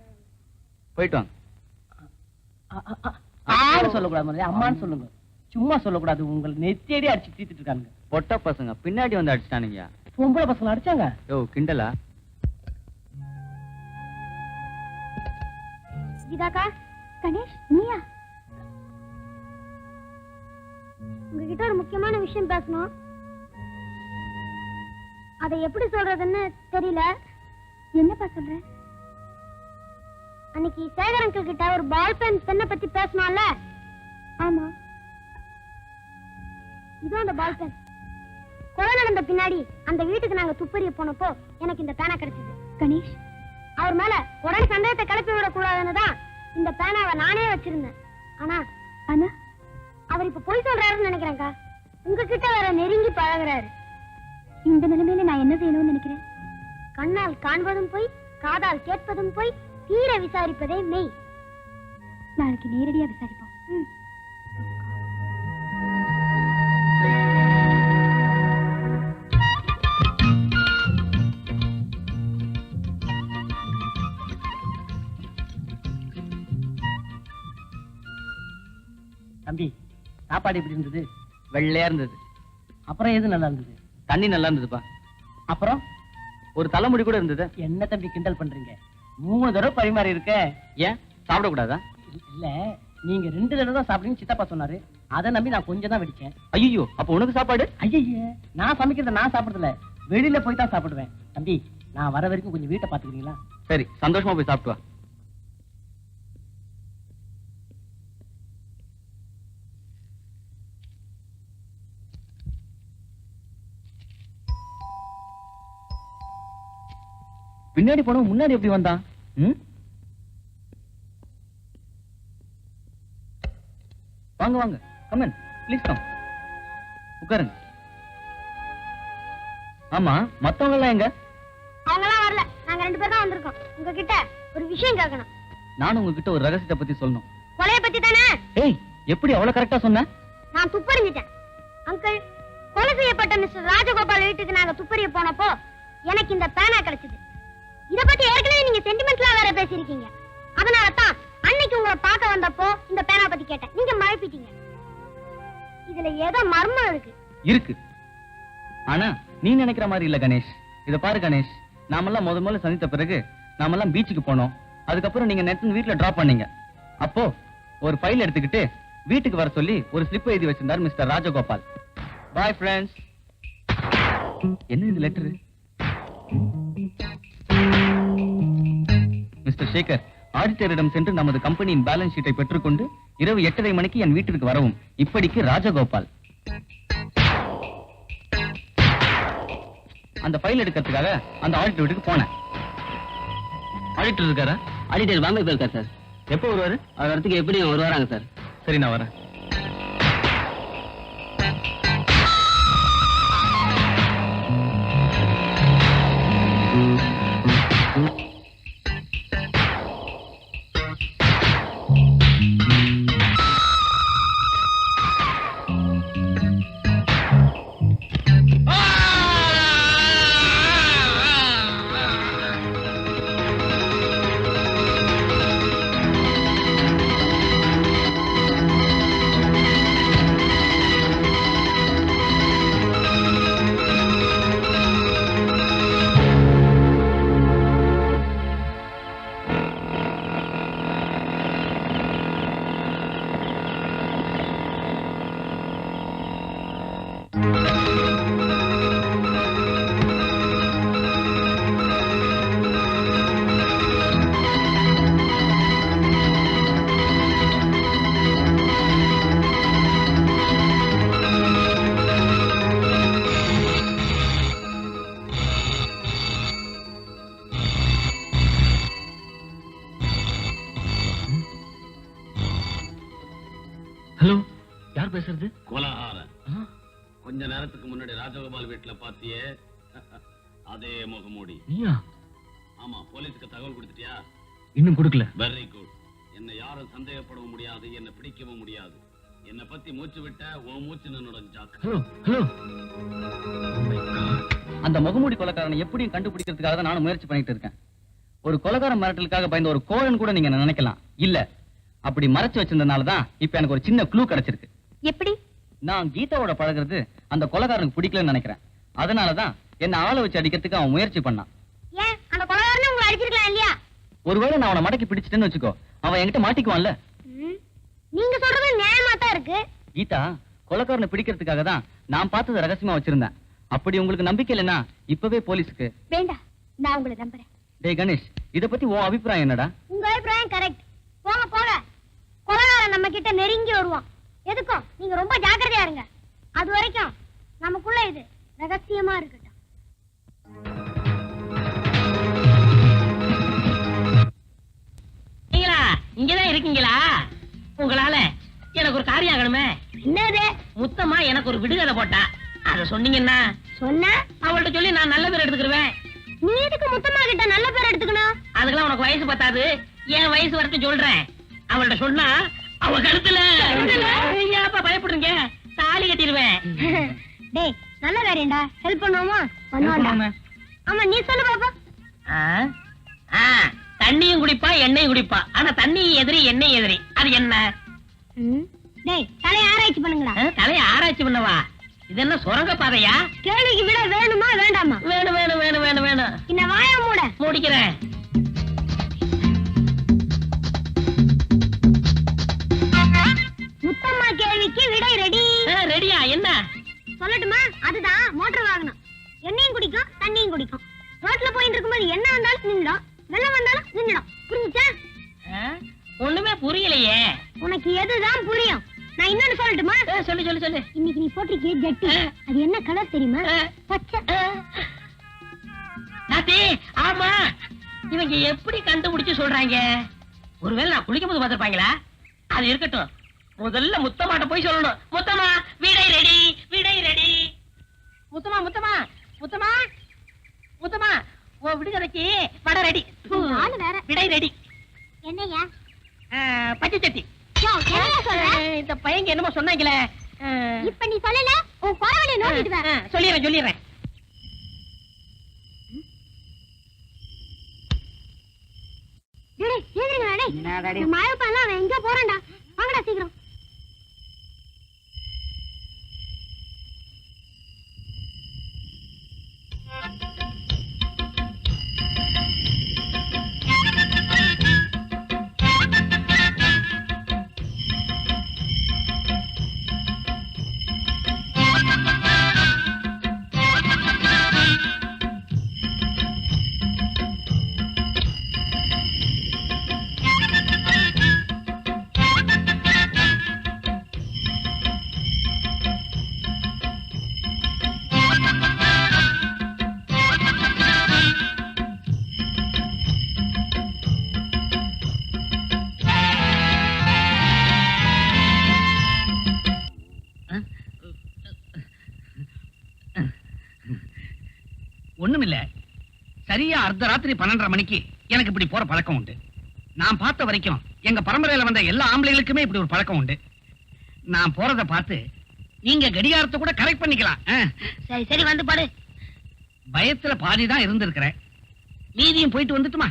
போயிட்டு வாங்க. ஆன்னு சொல்லக்கூடாது, முதல்ல அம்மான்னு சொல்லுங்க. சும்மா சொல்லக்கூடாது. உங்களை நெத்தியடி அடிச்சு தீத்துட்டு இருக்காங்க. பொட்ட பசங்க பின்னாடி வந்து அடிச்சிட்டானுங்க. பொம்பளை பசங்க அடிச்சாங்க. யோ கிண்டலா? கீதாக்கா, கணேஷ் நீயா? உங்ககிட்ட ஒரு முக்கியமான விஷயம் பேசணும். அதை எப்படி சொல்றதுன்னு தெரியல. என்னப்பா சொல்ற? அன்னைக்கு சேகர் அங்கிள் கிட்ட ஒரு பால் பென்னை பத்தி பேசணும்ல? ஆமா, இதோ அந்த பால் பென். கொலை நடந்த பின்னாடி அந்த வீட்டுக்கு நாங்க துப்பறிய போனப்போ எனக்கு இந்த பேனா கிடைச்சது. கணேஷ், அவர் மேல உடனே சந்தேகத்தை கிளப்பி விட கூடாதுன்னு தான் இந்த பேனாவை நானே வச்சிருந்தேன். ஆனா அவர் இப்ப பொய் சொல்றாருன்னு நினைக்கிறேன்க்கா. உங்ககிட்ட வேற நெருங்கி பழகுறாரு. இந்த நிலைமையில நான் என்ன செய்யணும்னு நினைக்கிறேன்? கண்ணால் காண்பதும் போய், காதால் கேட்பதும் போய், தீர விசாரிப்பதே மெய். நாளைக்கு நேரடியா விசாரிப்போம். தம்பி, சாப்பாடு எப்படி இருந்தது? வெள்ளையா இருந்தது. அப்புறம் எது நல்லா இருந்தது? தண்ணி நல்லா இருந்ததுப்பா. அப்புறம் ஒரு தலைமுடி கூட இருந்தது. என்ன தம்பி கிண்டல் பண்றீங்க? 3 தடவை பரிமாறி இருக்க. ஏன் சாப்பிடக்கூடாதா? இல்ல, நீங்க 2 தடவை தான் சாப்பிடுங்க சித்தப்பா சொன்னாரு. அதை நம்பி நான் கொஞ்சம் தான் வெடிச்சேன். ஐயோ, அப்ப உனக்கு சாப்பாடு? ஐயே, நான் சமைக்கிறத நான் சாப்பிடுறதில்ல, வெளியில போய் தான் சாப்பிடுவேன். தம்பி, நான் வர வரைக்கும் கொஞ்சம் வீட்டை பாத்துக்கிறீங்களா? சரி, சந்தோஷமா போய் சாப்பிட்டு வா. பின்னாடி போன முன்னாடி எப்படி வந்தான்? வாங்க வாங்க, கம் இன் ப்ளீஸ் கம். உட்காருங்க. ஆமா, மத்தவங்க எல்லாம் எங்க? அவங்க எல்லாம் வரல. நாங்க 2 பேர் தான் வந்திருக்கோம். உங்ககிட்ட ஒரு விஷயம் கேட்கணும். நானும் உங்ககிட்ட ஒரு ரகசியத்தை பத்தி சொல்லணும். கொலைய பத்தி தானே? ஏய், எப்படி அவ்வளவு கரெக்டா சொன்ன? நான் துப்பறிஞ்சிட்டேன். அங்கிள், கொலை செய்யப்பட்ட மிஸ்டர் ராஜகோபால் வீட்டுக்கு நாங்க துப்பறிய போனப்போ எனக்கு இந்த பேனா கிடைச்சது. இத பத்தி ஏற்கனவே நீங்க சென்டிமெண்ட்லாம் வேற பேசிருக்கீங்க. அதனால தான் அன்னைக்கு உங்களை பார்க்க வந்தப்போ இந்த பேனா பத்தி கேட்டேன். நீங்க மழைப்பிட்டீங்க. இதுல ஏதோ மர்மம் இருக்கு. இருக்கு, ஆனா நீ நினைக்கிற மாதிரி இல்ல கணேஷ். இத பாரு கணேஷ், நாமெல்லாம் முதல்ல சந்தித்த பிறகு நாமெல்லாம் பீச்சுக்கு போனோம். அதுக்கப்புறம் நீங்க நெட் வீட்ல டிராப் பண்ணீங்க. அப்போ ஒரு ஃபைல் எடுத்துக்கிட்டு வீட்டுக்கு வர சொல்லி ஒரு ஸ்லிப் எழுதி வச்சிருந்தார் மிஸ்டர் ராஜகோபால். Bye friends. என்ன இந்த லெட்டர்? மிஸ்டர் சேகர், ஆடிட்டரிடம் சென்று நமது கம்பெனியின் பேலன்ஸ் ஷீட்டை பெற்றுக்கொண்டு இரவு 8:30 மணிக்கு என் வீட்டிற்கு வரவும். இப்படிக்கு ராஜகோபால். அந்த ஃபைல் எடுக்கிறதுக்காக அந்த ஆடிட்டர் வீட்டுக்கு போனேன். ஆடிட்டர் இருக்காரா? ஆடிட்டர் பாம்பே போயிருக்கார் சார். எப்போ வருவாரு? அவர் வரத்துக்கு எப்படியும் ஒரு வாராங்க சார். சரி, நான் வரேன். ஹலோ, யார் பேசுறது? கோலாகாரன். கொஞ்ச நேரத்துக்கு முன்னாடி ராஜகோபால் வீட்டுல பாத்தியே, அதே முகமூடி. நீயா? ஆமா, போலீஸ்க்கு தகவல் கொடுத்துட்டியா? இன்னும் கொடுக்கல. Very good. என்ன யாரும் சந்தேகப்படவும் முடியாது, என்ன பிடிக்கவும் முடியாது. என்ன பத்தி மூச்சு விட்ட உன் மூச்சு நின்னோட ஜாக்கு. Hello hello. அந்த முகமூடி கொலைக்காரனை எப்படியும் கண்டுபிடிக்கிறதுக்காக தான் நானும் முயற்சி பண்ணிட்டு இருக்கேன். ஒரு கொலைகாரன் மிரட்டலுக்காக பயந்த ஒரு கோழன் கூட நீங்க நினைக்கலாம். இல்ல, அப்படி மறைச்சு வச்சிருந்தனால தான் இப்ப எனக்கு ஒரு சின்ன க்ளூ கிடைச்சிருக்கு. எப்படி? நான் கீதாவோட பழகுறது அந்த கொலைகாரனுக்கு பிடிக்கலன்னு நினைக்கிறேன். அதனாலதான் என்ன ஆளை வச்சு அடிக்கிறதுக்கு அவன் முயற்சி பண்ணான். ஏன் அந்த கொலைகாரனை உங்களை அடிச்சிருக்கலாம் இல்லையா? ஒருவேளை நான் அவனை மடக்கி பிடிச்சிட்டேன்னு வச்சுக்கோ, அவன் என்கிட்ட மாட்டிக்குவான்ல. நீங்க சொல்றது நியாயமா தான் இருக்கு. கீதா கொலைக்காரனை பிடிக்கிறதுக்காக தான் நான் பார்த்ததை ரகசியமா வச்சிருந்தேன். அப்படி உங்களுக்கு நம்பிக்கை இல்லைன்னா இப்பவே போலீஸுக்கு. வேண்டாம், நான் உங்களை நம்புறேன். டேய் கணேஷ், இத பத்தி உன் அபிப்பிராயம் என்னடா? உங்க அபிப்பிராயம் கரெக்ட். போங்க போங்க, கொலைகாரன் நம்ம கிட்ட நெருங்கி வருவான். எதுக்கும் நீங்க ரொம்ப ஜாக்கிரதையா இருங்க. அது வரைக்கும் நமக்குள்ள இது ரகசியமா இருக்கட்டும். இங்கதான் இருக்கீங்களா? உங்களால எனக்கு ஒரு காரியம் ஆகணுமே. என்னது? முத்தமா எனக்கு ஒரு விடுதலை போட்டா, அத சொன்னீங்கன்னா சொன்ன அவள்கிட்ட சொல்லி நான் நல்ல பேர் எடுத்துக்கிருவேன். நீ எதுக்கு முத்தமா கிட்ட நல்ல பேர் எடுத்துக்கணும்? அதுக்கெல்லாம் உனக்கு வயசு பத்தாது, என் வயசு வரைக்கும் சொல்றேன். அவள்கிட்ட சொன்னா அவ கருத்துல ஏப்பா பயப்படுறீங்க? தாலி கட்டிடுவேன். டேய் நல்ல காரியம்டா, ஹெல்ப் பண்ணுவோமா? பண்ணுவாங்க. ஆமா நீ சொல்லு பாப்பா. தண்ணியும் குடிப்பா எண்ணெயும் குடிப்பா, ஆனா தண்ணி எதிரி எண்ணெய் எதிரி. அது என்ன? டேய் தலையை ஆராய்ச்சி பண்ணுங்கடா. தலையை ஆராய்ச்சி பண்ணவா? இது என்ன சுரங்க பாதையா? கேள்விக்கு விட வேணுமா வேண்டாமா? வேணும் வேணும் வேணும் வேணும் வேணும். இந்த வாயை மூட. மூடிக்கிறேன். முத்தம்மா கேள்விக்கு விடை ரெடி. ரெடியா? என்ன சொல்லட்டுமா? அதுதான் மோட்டார் வாகனம். எண்ணெயும் குடிக்கும் தண்ணியும் குடிக்கும். ரோட்ல போயிட்டு இருக்கும்போது என்ன வந்தாலும் நின்னுடும், வெள்ளம் வந்தாலும் நின்னுடும். புரிஞ்சுச்சா? ஒண்ணுமே புரியலையே. உனக்கு எதுதான் புரியும்? நான் இன்னொன்னு சொல்லட்டுமா? சொல்லு சொல்லு சொல்லு. இன்னைக்கு நீ போட்டிருக்கிய ஜட்டி, அது என்ன கலர் தெரியுமா? பச்சை. ஆமா, இவங்க எப்படி கண்டுபிடிச்சு சொல்றாங்க? ஒருவேளை நான் குளிக்கும் போது பார்த்திருப்பாங்களா? அது இருக்கட்டும், முதல்ல முத்தமாட்ட போய் சொல்லணும். முத்தமா விடை ரெடி, விடை ரெடி. முத்தமா முத்தமா முத்தமா முத்தமா, ஓ விடுதலைக்கு வட ரெடி, விடை ரெடி. என்னையா? பச்சை சட்டி. இந்த பையங்க என்னமோ சொன்னாங்களே, இப்ப நீ சொல்லல உன் பரவலை நோக்கிடுவேன். சொல்லிடுறேன் சொல்லிடுறேன். மாயப்பாலாம் அவன் எங்க போறான்டா? வாங்கடா சீக்கிரம். ஒண்ணுமில்ல, சரியா அர்த்தராத்திரி 12:30 மணிக்கு எனக்கு இப்படி போற பழக்கம் உண்டு. நான் பார்த்த வரைக்கும் எங்க பரம்பரையில வந்த எல்லா ஆம்பளைகளுக்குமே இப்படி ஒரு பழக்கம் உண்டு. நான் போறத பார்த்து நீங்க கடிகாரத்தை கூட கரெக்ட் பண்ணிக்கலாம். சரி சரி வந்து பாடு. பயத்துல பாதிதான் இருந்திருக்கிறேன், மீதியும் போயிட்டு வந்துட்டுமா?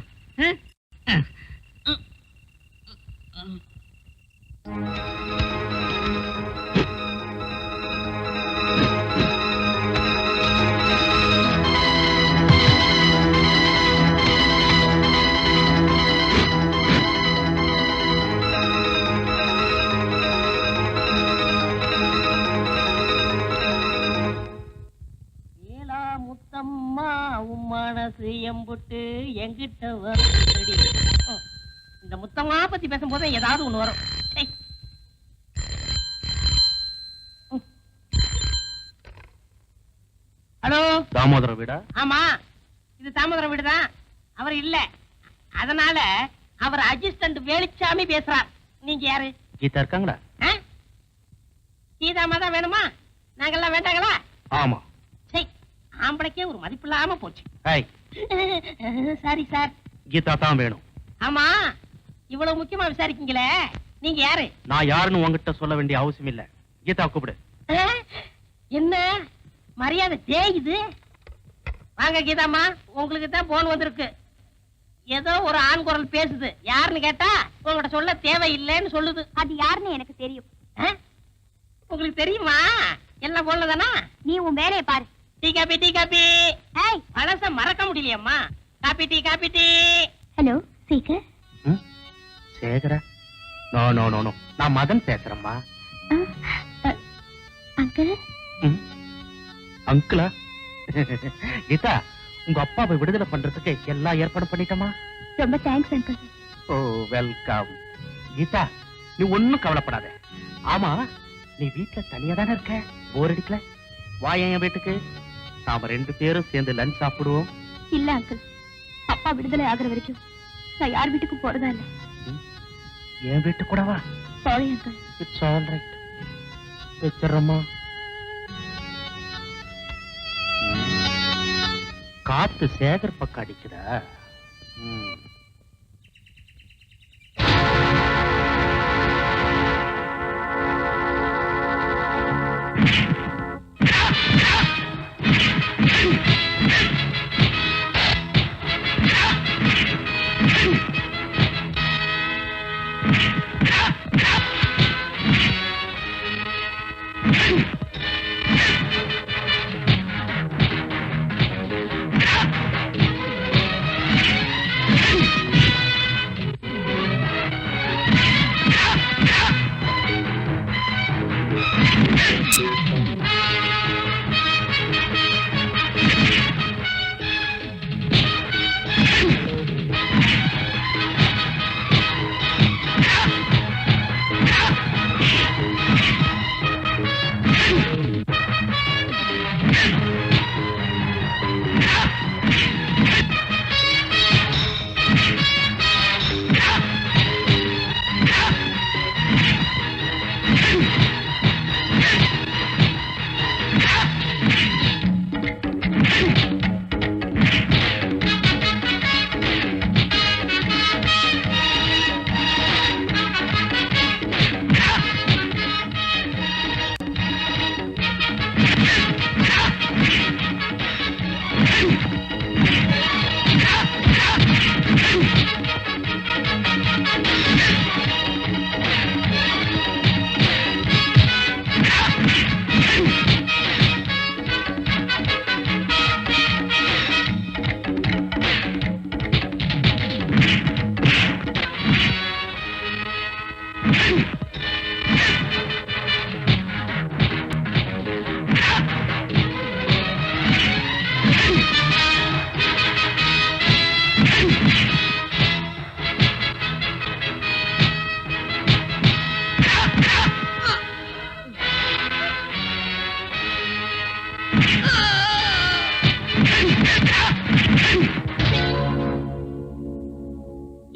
முத்தம்மா உன் மனசு எம்புட்டு எங்கிட்ட வரடி. இந்த முத்தம்மா பத்தி பேசும்போது ஏதாவது ஒண்ணு வரும். ஹலோ, தாமோதர வீடா? ஆமா, இது தாமோதரம் வீடுதான். அவர் இல்ல, அதனால அவர் அசிஸ்டன்ட் வேலுச்சாமி பேசுறார். நீங்க யாரு? கீதா இருக்காங்களா? கீதாமா தான் வேணுமா? நாங்கெல்லாம் வேண்டாங்களா? ஆமா. சரி, ஆம்பளைக்கே ஒரு மதிப்பு இல்லாம போச்சு. ஹாய். Sorry sir. கீதா தான் வேணும். ஆமா, இவ்வளவு முக்கியமா விசாரிக்கீங்களே, நீங்க யாரு? நான் யாருன்னு உங்ககிட்ட சொல்ல வேண்டிய அவசியம் இல்ல. கீதா கூப்பிடு. என்ன மரியாதை தேயுது? வாங்க கீதாமா, உங்களுக்கு தான் போன் வந்திருக்கு. ஏதோ ஒரு ஆண் குரல் பேசுது. யாருன்னு கேட்டா உங்ககிட்ட சொல்ல தேவையில்லைன்னு சொல்லுது. அது யாருன்னு எனக்கு தெரியும். உங்களுக்கு தெரியுமா? எல்லாம் போன்லதானா? நீ உன் வேலையை பாரு. Tea coffee tea coffee. பழச மறக்க முடியலையம்மா. Coffee tea coffee tea. Hello Sekhar. சேகரா? நோ நோ நோ நோ, நான் மதன் பேசுறேம்மா. அங்கிள். அங்கிளா? கீதா, உங்க அப்பாவை விடுதலை பண்றதுக்கு எல்லா ஏற்பாடு பண்ணிட்டோமா? ரொம்ப thanks uncle. Oh welcome. Geetha, நீ ஒண்ணும் கவலைப்படாத. ஆமா, நீ வீட்டுல தனியா தானே இருக்க? போர் அடிக்கல? வா என் வீட்டுக்கு, நாம 2 பேரும் சேர்ந்து லஞ்ச் சாப்பிடுவோம். இல்ல அங்கிள், அப்பா விடுதலை ஆகுற வரைக்கும் நான் யார் வீட்டுக்கு போறதா இல்ல. என் வீட்டுக்கு கூட வா. Sorry uncle. It's all right. வச்சிடறோமா? காத்து சேகர் பக்கம் அடிக்குதா?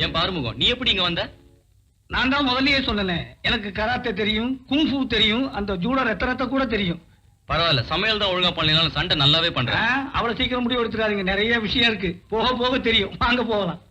என் பாருமுகம், நீ எப்படி இங்க வந்த? நான் தான் முதல்லயே சொன்னேன், எனக்கு கராத்தே தெரியும், குங்ஃபூ தெரியும், அந்த ஜூடோ ரத்தரத்தை கூட தெரியும். பரவாயில்ல, சமையல் தான் ஒழுங்கா பண்ணலாம், சண்டை நல்லாவே பண்றேன். அவ்வளவு சீக்கிரம் முடிவு எடுத்துக்காதீங்க, நிறைய விஷயம் இருக்கு, போக போக தெரியும். வாங்க போகலாம்.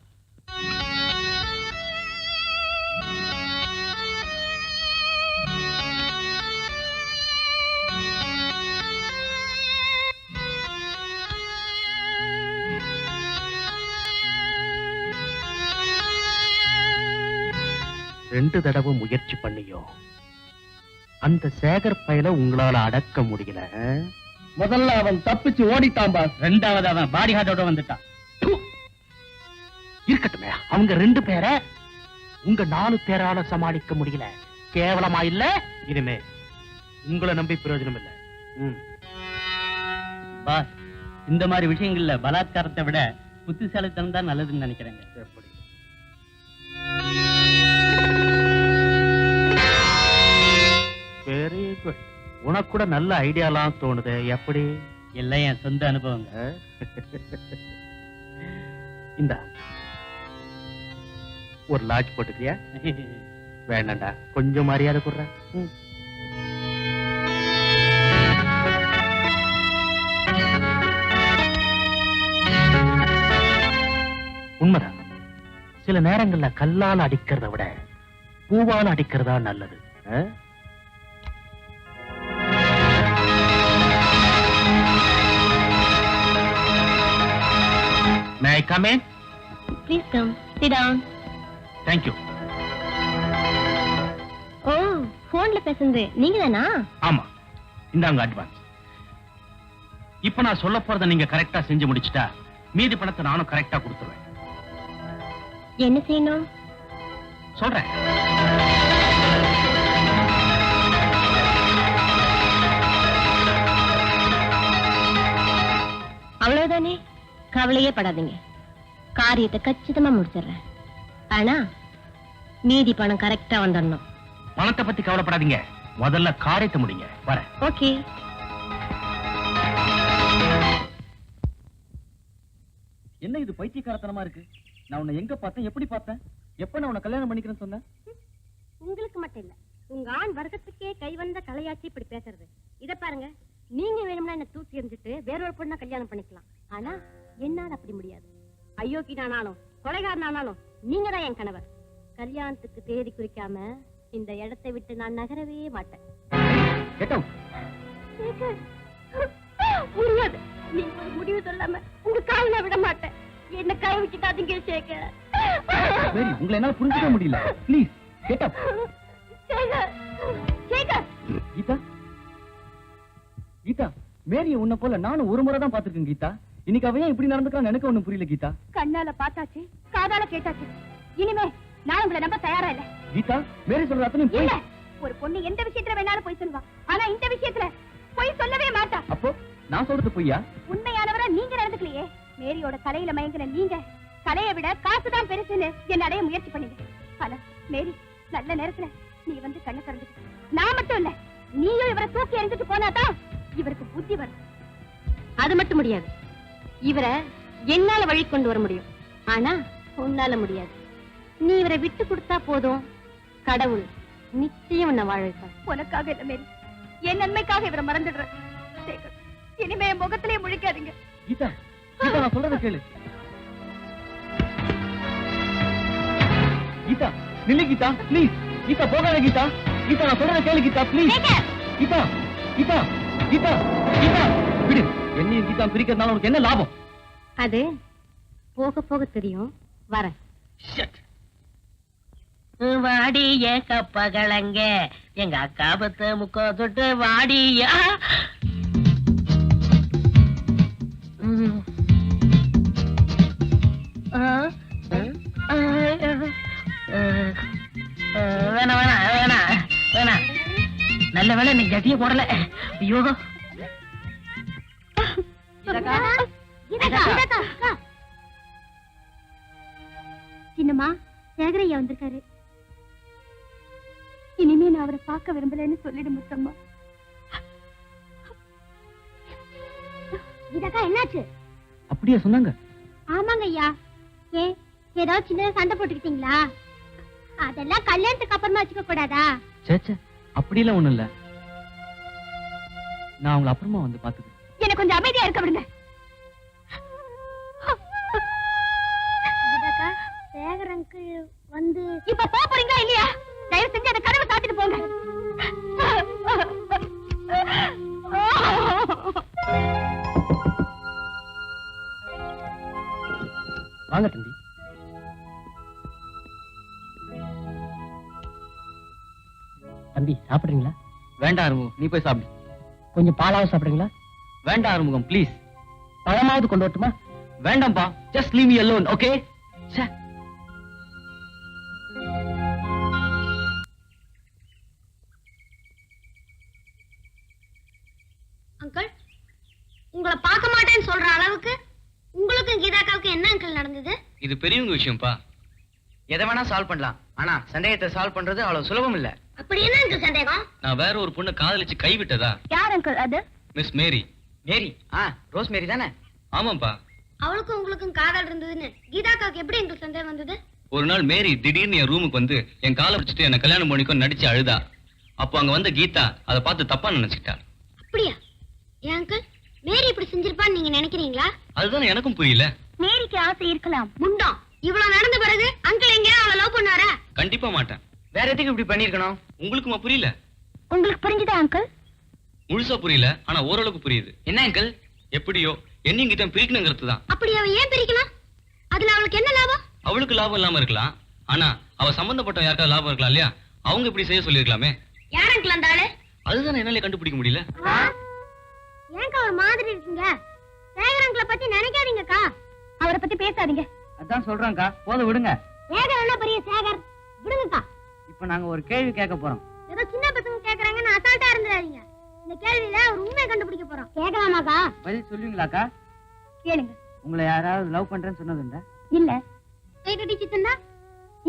ரெண்டு தடவை முயற்சி பண்ணியோ அந்த சேகர் பயல உங்களால அடக்க முடியல. முதல்ல அவன் தப்பிச்சு ஓடிட்டான் பாஸ். ரெண்டாவது அவன் பாடி ஹார்ட்டோட வந்துட்டான். இருக்கட்டுமே, அவங்க 2 பேரை உங்க 4 பேரால சமாளிக்க முடியல. கேவலமா இல்ல? இனிமே உங்களை நம்பி பிரயோஜனம் இல்ல. பாஸ், இந்த மாதிரி விஷயங்கள்ல பலாத்காரத்தை விட புத்திசாலித்தனம் தான் நல்லதுன்னு நினைக்கிறேங்க. எப்படி? Very good. உனக்கு கூட நல்ல ஐடியாலாம் தோணுது. எப்படி? எல்லாம் என் சொந்த அனுபவங்க. இந்த ஒரு லாட்ஜ் போட்டுக்கிறியா? வேண்டாண்டா, கொஞ்சம் மரியாதை கொடுற. உண்மைதான். சில நேரங்கள்ல கல்லால் அடிக்கிறத விட பூவால் அடிக்கிறதா நல்லது. May I come in? Please come. Sit down. Thank you. ஓ, போன்ல பேசுறது நீங்க தானா? ஆமா, இந்தாங்க அட்வான்ஸ். இப்ப நான் சொல்ல போறதை நீங்க கரெக்டா செஞ்சு முடிச்சிட்டா மீதி பணத்தை நானும் கரெக்டா கொடுத்துருவேன். என்ன செய்யணும்? சொல்றேன். அவ்வளவுதானே, கவலையே படாதீங்க. காரியத்தை கச்சிதமா முடிச்சிடுறேன். ஆனா மீதி பணம் கரெக்டா வந்துடணும். பணத்தை பத்தி கவலைப்படாதீங்க, முதல்ல காரியத்தை முடிங்க. வரேன். ஓகே. என்ன இது பைத்தியக்காரத்தனமா இருக்கு? நான் உன்னை எங்க பார்த்தேன், எப்படி பார்த்தேன், எப்ப நான் உன்னை கல்யாணம் பண்ணிக்கிறேன்னு சொன்னேன்? உங்களுக்கு மட்டும் இல்ல, உங்க ஆண் வர்க்கத்துக்கே கை வந்த கலையாச்சி இப்படி பேசுறது. இத பாருங்க, நீங்க வேணும்னா என்ன தூக்கி எறிஞ்சிட்டு வேற ஒரு பொண்ணை கல்யாணம் பண்ணிக்கலாம். ஆனா என்னால அப்படி முடியாது. அயோக்கி நானாலும் கொலைகாரனானாலும் நீங்க தான் என் கணவர். கல்யாணத்துக்கு தேதி குறிக்காம இந்த இடத்தை விட்டு நான் நகரவே மாட்டேன். முடியாது. நீங்க ஒரு முடிவு சொல்லாம உங்க கால விட மாட்டேன். என்ன கை வச்சுட்டாதீங்க சேகர். உங்களை என்னால புரிஞ்சுக்க முடியல. Please get up. Sekhar, Sekhar. Geetha, Geetha, Mary உன்னை போல நானும் ஒரு முறை தான் பாத்துருக்கேன் கீதா. இன்னைக்கு அவன் ஏன் இப்படி நடந்துக்கிறான்னு எனக்கு ஒண்ணும் புரியல கீதா. கண்ணால பார்த்தாச்சு, காதால கேட்டாச்சு. இனிமே நான் உங்களை நம்ப தயாரா இல்ல. கீதா, மேரி சொல்ற அத்தனையும் இல்ல. ஒரு பொண்ணு எந்த விஷயத்துல வேணாலும் போய் சொல்லுவா, ஆனா இந்த விஷயத்துல போய் சொல்லவே மாட்டா. அப்போ நான் சொல்றது பொய்யா? உண்மையானவரா நீங்க நடந்துக்கலையே. மேரியோட கலையில மயங்கின நீங்க கலையை விட காசுதான் பெருசுன்னு என்ன அடைய முயற்சி பண்ணீங்க. ஆனா மேரி நல்ல நேரத்துல நீ வந்து கண்ணு திறந்துட்டு, நான் மட்டும் இல்ல நீயும் இவரை தூக்கி எறிஞ்சிட்டு போனாதான் இவருக்கு புத்தி வரும். அது மட்டும் முடியாது. இவரை என்னால வழி கொண்டு வர முடியும், ஆனா உன்னால முடியாது. நீ இவரை விட்டு கொடுத்தா போதும், கடவுள் நிச்சயம் உன்னை வாழ வைப்பார். உனக்காக இல்ல மேரி, என் நன்மைக்காக இவரை மறந்துடுறேன். இனிமே என் முகத்திலே முழிக்காதீங்க. கீதா, கீதா, நான் சொல்றத கேளு. கீதா, நில்லு கீதா, ப்ளீஸ். கீதா, போகாத கீதா. கீதா, நான் சொல்றத கேளு கீதா, ப்ளீஸ். கீதா, கீதா, கீதா, கீதா, விடு. என்னையும் கீதா பிரிக்கிறதுனால உனக்கு என்ன லாபம்? அது போக போக தெரியும். வரேன். வாடிய கப்பகளங்க எங்க அக்கா பத்து முக்கோ தொட்டு வாடிய. வேணா வேணா வேணா வேணா. நல்ல வேலை நீ ஜட்டிய போடல. ஐயோ, சின்னம்மா, சேகரையா வந்திருக்காரு. இனிமே நான் அவரை பார்க்க விரும்பலன்னு சொல்லிடு முத்தம்மா. இதக்கா என்னாச்சு? அப்படியே சொன்னாங்க. ஆமாங்க ஐயா. ஏதாவது சின்னதா சண்டை போட்டுக்கிட்டீங்களா? அதெல்லாம் கல்யாணத்துக்கு அப்புறமா வச்சுக்க கூடாதா? சேச்சே, அப்படியெல்லாம் ஒண்ணும் இல்ல. நான் உங்களை அப்புறமா வந்து பாத்துக்கிறேன். எனக்கு கொஞ்சம் அமைதியா இருக்க விடுங்க. சேகர் அங்கிள் வந்து இப்ப போறீங்களா இல்லையா? தயவு செஞ்சு அந்த கதவை சாத்திட்டு போங்க. வாங்க தம்பி. தம்பி, சாப்பிடுறீங்களா? வேண்டாம் அறுமுகம், நீ போய் சாப்பிடு. கொஞ்சம் பாலாவது சாப்பிடுறீங்களா? வேண்டாம் அறுமுகம், ப்ளீஸ். பழமாவது கொண்டு வரட்டுமா? வேண்டாம்பா, just leave me alone, okay? Uncle, உங்களை பார்க்க மாட்டேன்னு சொல்ற அளவுக்கு உங்களுக்கும் கீதாக்காவுக்கு என்ன அங்கிள் நடந்தது? இது பெரியவங்க விஷயம்ப்பா. எதை வேணா சால்வ் பண்ணலாம், ஆனா சந்தேகத்தை சால்வ் பண்றது அவ்வளவு சுலபம் இல்ல. அப்படி என்ன அங்கிள் சந்தேகம்? நான் வேற ஒரு பொண்ணை காதலிச்சு கைவிட்டதா? யார் அங்கிள் அது? மிஸ் மேரி. மேரி? ரோஸ் மேரி தானே? ஆமாப்பா. அவளுக்கும் உங்களுக்கும் காதல் இருந்ததுன்னு கீதாக்காவுக்கு எப்படி அங்கிள் சந்தேகம் வந்தது? ஒரு நாள் மேரி திடீர்னு என் ரூமுக்கு வந்து என் காலை பிடிச்சிட்டு என்ன கல்யாணம் பண்ணிக்கோ நடிச்சு அழுதா. அப்போ அங்க வந்த கீதா அதை பார்த்து தப்பா நினைச்சுக்கிட்டா. அப்படியா? ஏன் அங்கிள், மேரி இப்படி செஞ்சிருப்பான்னு நீங்க நினைக்கிறீங்களா? அதுதான் எனக்கும் புரியல. மேரிக்கு ஆசை இருக்கலாம். முண்டம், இவ்வளவு நடந்த பிறகு அங்கிள் எங்க அவளை லவ் பண்ணாரா? கண்டிப்பா மாட்டேன். வேற எதுக்கு இப்படி பண்ணிருக்கணும்? உங்களுக்குமா புரியல? உங்களுக்கு புரிஞ்சுதா அங்கிள்? முழுசா புரியல, ஆனா ஓரளவுக்கு புரியுது. என்ன அங்கிள்? எப்படியோ என்னையும் கிட்ட பிரிக்கணுங்கிறது தான். அப்படி அவ ஏன் பிரிக்கணும்? அதுல அவளுக்கு என்ன லாபம்? அவளுக்கு லாபம் இல்லாம இருக்கலாம், ஆனா அவ சம்பந்தப்பட்ட யாருக்காவது லாபம் இருக்கலாம் இல்லையா? அவங்க இப்படி செய்ய சொல்லிருக்கலாமே. யார் அங்கிள் அந்த ஆளு? அதுதான் என்னால கண்டுபிடிக்க முடியல. ஏங்க ஒரு மாதிரி இருக்கீங்க? சேகர் அங்கிளை பத்தி நினைக்காதீங்கக்கா. அவரை பத்தி பேசாதீங்க. அதான் சொல்றேன்க்கா, போதும் விடுங்க. சேகர் என்ன பெரிய சேகர்? விடுங்கக்கா. இப்ப நாங்க ஒரு கேள்வி கேட்க போறோம். ஏதோ சின்ன பசங்க கேக்குறாங்கன்னு அசால்ட்டா இருந்துடாதீங்க. இந்த கேள்வியில ஒரு உண்மையை கண்டுபிடிக்க போறோம். கேட்கலாமாக்கா? பதில் சொல்லுவீங்களாக்கா? கேளுங்க. உங்களை யாராவது லவ் பண்றேன்னு சொன்னதுண்டா? இல்ல. கைகட்டி சித்தந்தா?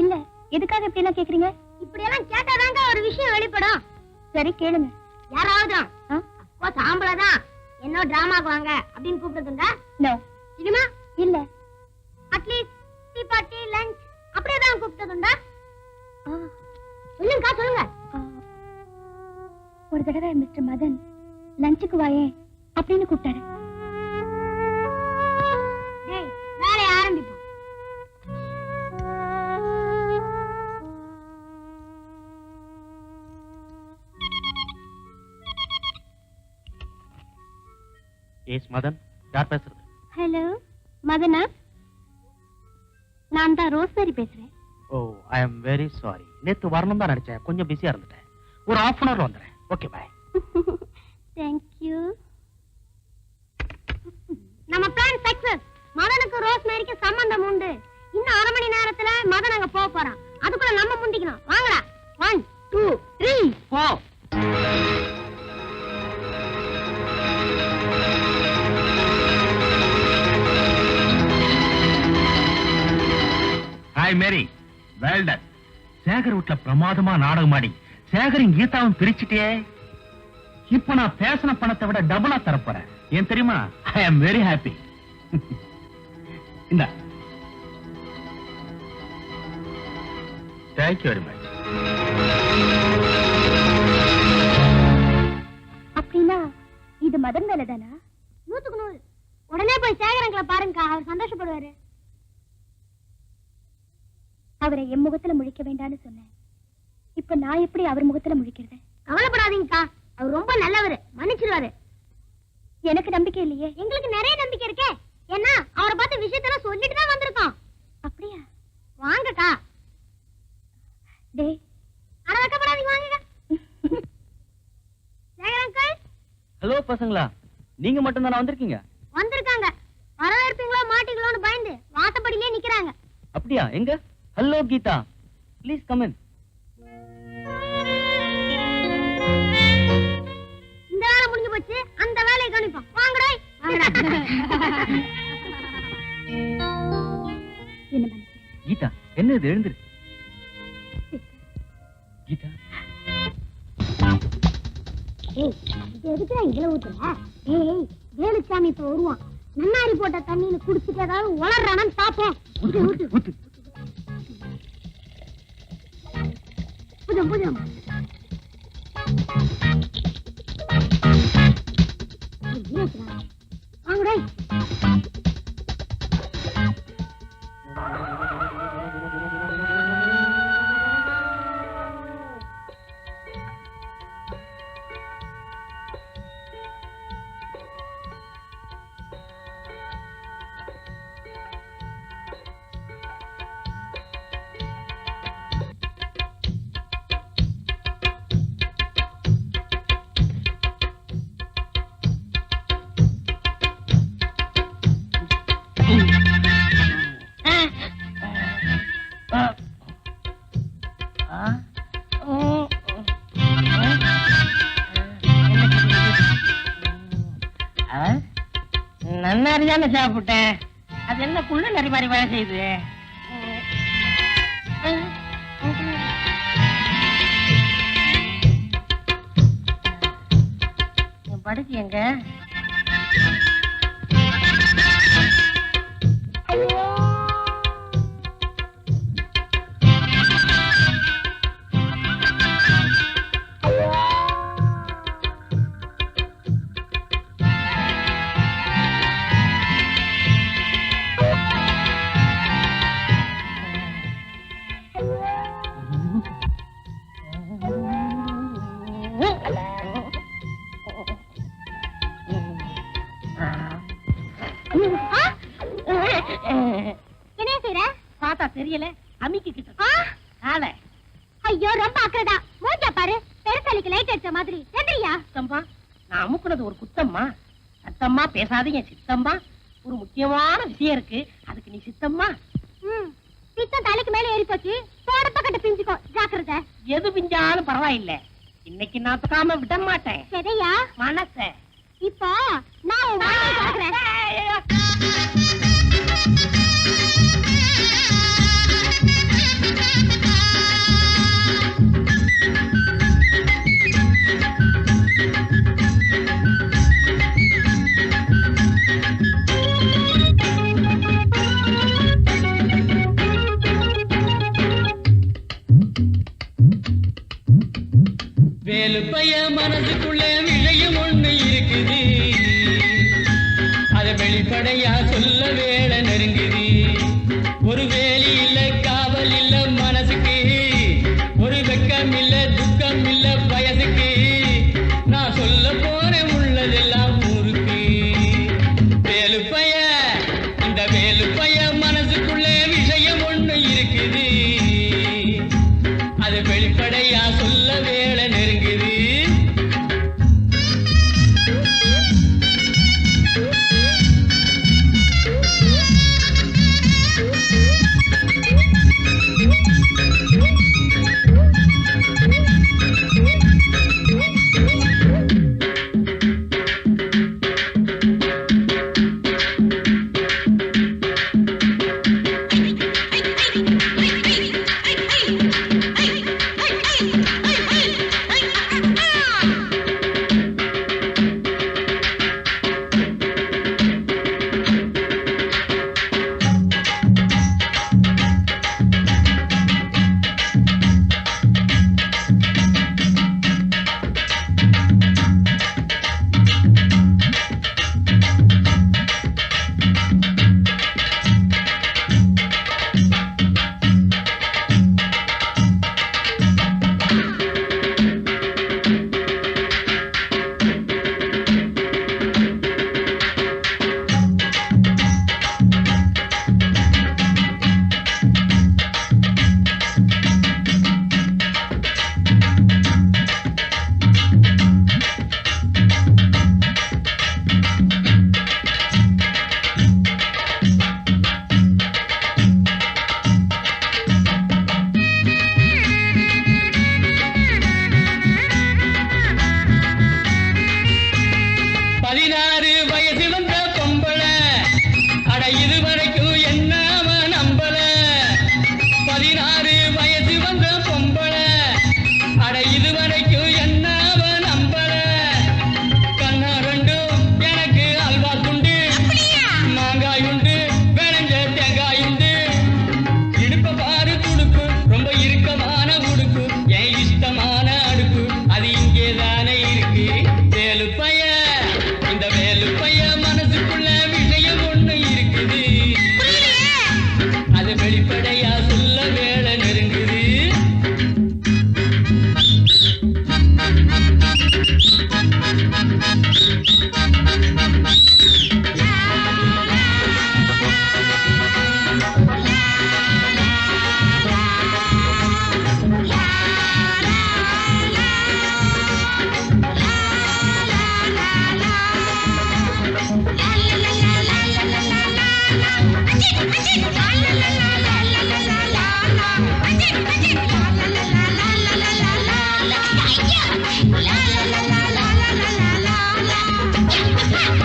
இல்ல. எதுக்காக இப்படி எல்லாம் கேக்குறீங்க? இப்படி எல்லாம் கேட்டாதாங்க ஒரு விஷயம் வெளிப்படும். சரி கேளுங்க. யாராவது அப்போ சாம்பளதான் என்ன டிராமாக்கு வாங்க அப்படின்னு கூப்பிடுதுங்க? நோ. சினிமா? இல்ல. அட்லீஸ்ட் டீ பார்ட்டி லஞ்ச் அப்படியேதான் கூப்பிட்டதுண்டா? சொல்லுங்கக்கா சொல்லுங்க. ஒரு தடவை மிஸ்டர் மதன் லஞ்சுக்கு வாயே அப்படின்னு கூப்பிட்டாரு. வேலையை ஆரம்பிப்போம். எஸ் மதன், யார் பேசுறது? ஹலோ மதனா, நான் தான் ரோஸ்மேரி பேசுறேன். ஓ, ஐ அம் வெரி சாரி. நேத்து வரணும் தான் நினைச்சேன், கொஞ்சம் பிஸியா இருந்துட்டேன். ஒரு half an hour வந்துறேன். Okay bye. Thank you. நம்ம பிளான் சக்சஸ். மதனுக்கு ரோஸ்மேரிக்கு சம்பந்தம் உண்டு. இன்னும் 1/2 மணி நேரத்துல மதன் அங்க போக போறான். அதுக்குள்ள நம்ம முந்திக்கணும். வாங்கடா. 1 2 3 4. ஹாய் மேரி, வெல் டன். சேகர் வீட்ல பிரமாதமா நாடகம் ஆடி சேகரின் கீதாவும் பிரிச்சுட்டே. இப்ப நான் பேசின பணத்தை விட டபுளா தரப்போறேன். ஏன் தெரியுமா? ஐ அம் வெரி ஹாப்பி. இந்த தேங்க்யூ வெரி மச். அப்படின்னா இது மதன் வேலை தானா? 100க்கு 100. உடனே போய் சேகரங்களை பாருங்க, அவர் சந்தோஷப்படுவாரு. அவரை என் முகத்துல முழிக்க வேண்டாம்னு சொன்னேன். இப்ப நான் எப்படி அவர் முகத்துல முழிக்கிறது? கவலைப்படாதீங்கக்கா, அவர் ரொம்ப நல்லவர், மன்னிச்சிருவாரு. எனக்கு நம்பிக்கை இல்லையே. எங்களுக்கு நிறைய நம்பிக்கை இருக்கே. ஏன்னா அவரை பார்த்து விஷயத்தெல்லாம் சொல்லிட்டு தான் வந்திருக்கோம். அப்படியா? வாங்கக்கா. டேய், அட வைக்கப்படாதீங்க, வாங்கக்கா. சேகர் அங்கிள். ஹலோ பசங்களா, நீங்க மட்டும் தானே வந்திருக்கீங்க? வந்திருக்காங்க. வரவேற்பீங்களோ மாட்டீங்களோன்னு பயந்து வாசப்படியிலே நிக்கிறாங்க. அப்படியா? எங்க? Hello Geetha, please come in. இந்த வேலை முடிஞ்சு போச்சு, அந்த வேலையை கவனிப்போம். வாங்கடா. என்ன கீதா, என்ன இது? எழுந்துரு கீதா. ஏய், இது எதுக்குடா இதுல ஊத்துற? ஏய், வேலுச்சாமி இப்ப வருவான். நன்னாரி போட்ட தண்ணியில குடிச்சிட்டு ஏதாவது உளறானு பாப்போம். ஊத்து ஊத்து ஊத்து. புஜம் புஜம். வாங்கடா. நன்னாரி தானே சாப்பிட்டேன். அது என்ன குள்ள நரி மாதிரி வேலை செய்யுது? படுத்து எங்க? ஐயோ ரொம்ப அக்கறதா. மூஞ்ச பாரு, பெருசலிக்கு லைட் அடிச்ச மாதிரி. எந்திரியா. சித்தம்மா, நான் அமுக்குனது ஒரு குத்தம்மா. சத்தம்மா பேசாதீங்க சித்தம்மா. ஒரு முக்கியமான விஷயம் இருக்கு, அதுக்கு நீ சித்தம்மா. பித்தம் தலைக்கு மேல ஏறி போச்சு. போடப்ப கட்ட பிஞ்சுக்கோ, ஜாக்கிரதை. எது பிஞ்சாலும் பரவாயில்லை, இன்னைக்கு நான் தொக்காம விட மாட்டேன். சரியா? மனச இப்போ நான் உன் வாழ்க்கையை பார்க்கிறேன். வேலு பைய மனசுக்குள்ள விஷயம் ஒண்ணு இருக்குது, அத வெளிப்படையா சொல்ல வேலை நெருங்குது. ஒரு வேலி இல்ல, காவல் இல்ல மனசுக்கு, ஒரு வெக்கம் இல்ல, துக்கம் இல்ல வயசுக்கு. நான் சொல்ல போறேன் உள்ளதெல்லாம் ஊருக்கு. வேலு பைய, இந்த வேலு பைய மனசுக்குள்ள விஷயம் ஒண்ணு இருக்குது, அது வெளிப்படையா சொல்ல வேலை நெருங்குது.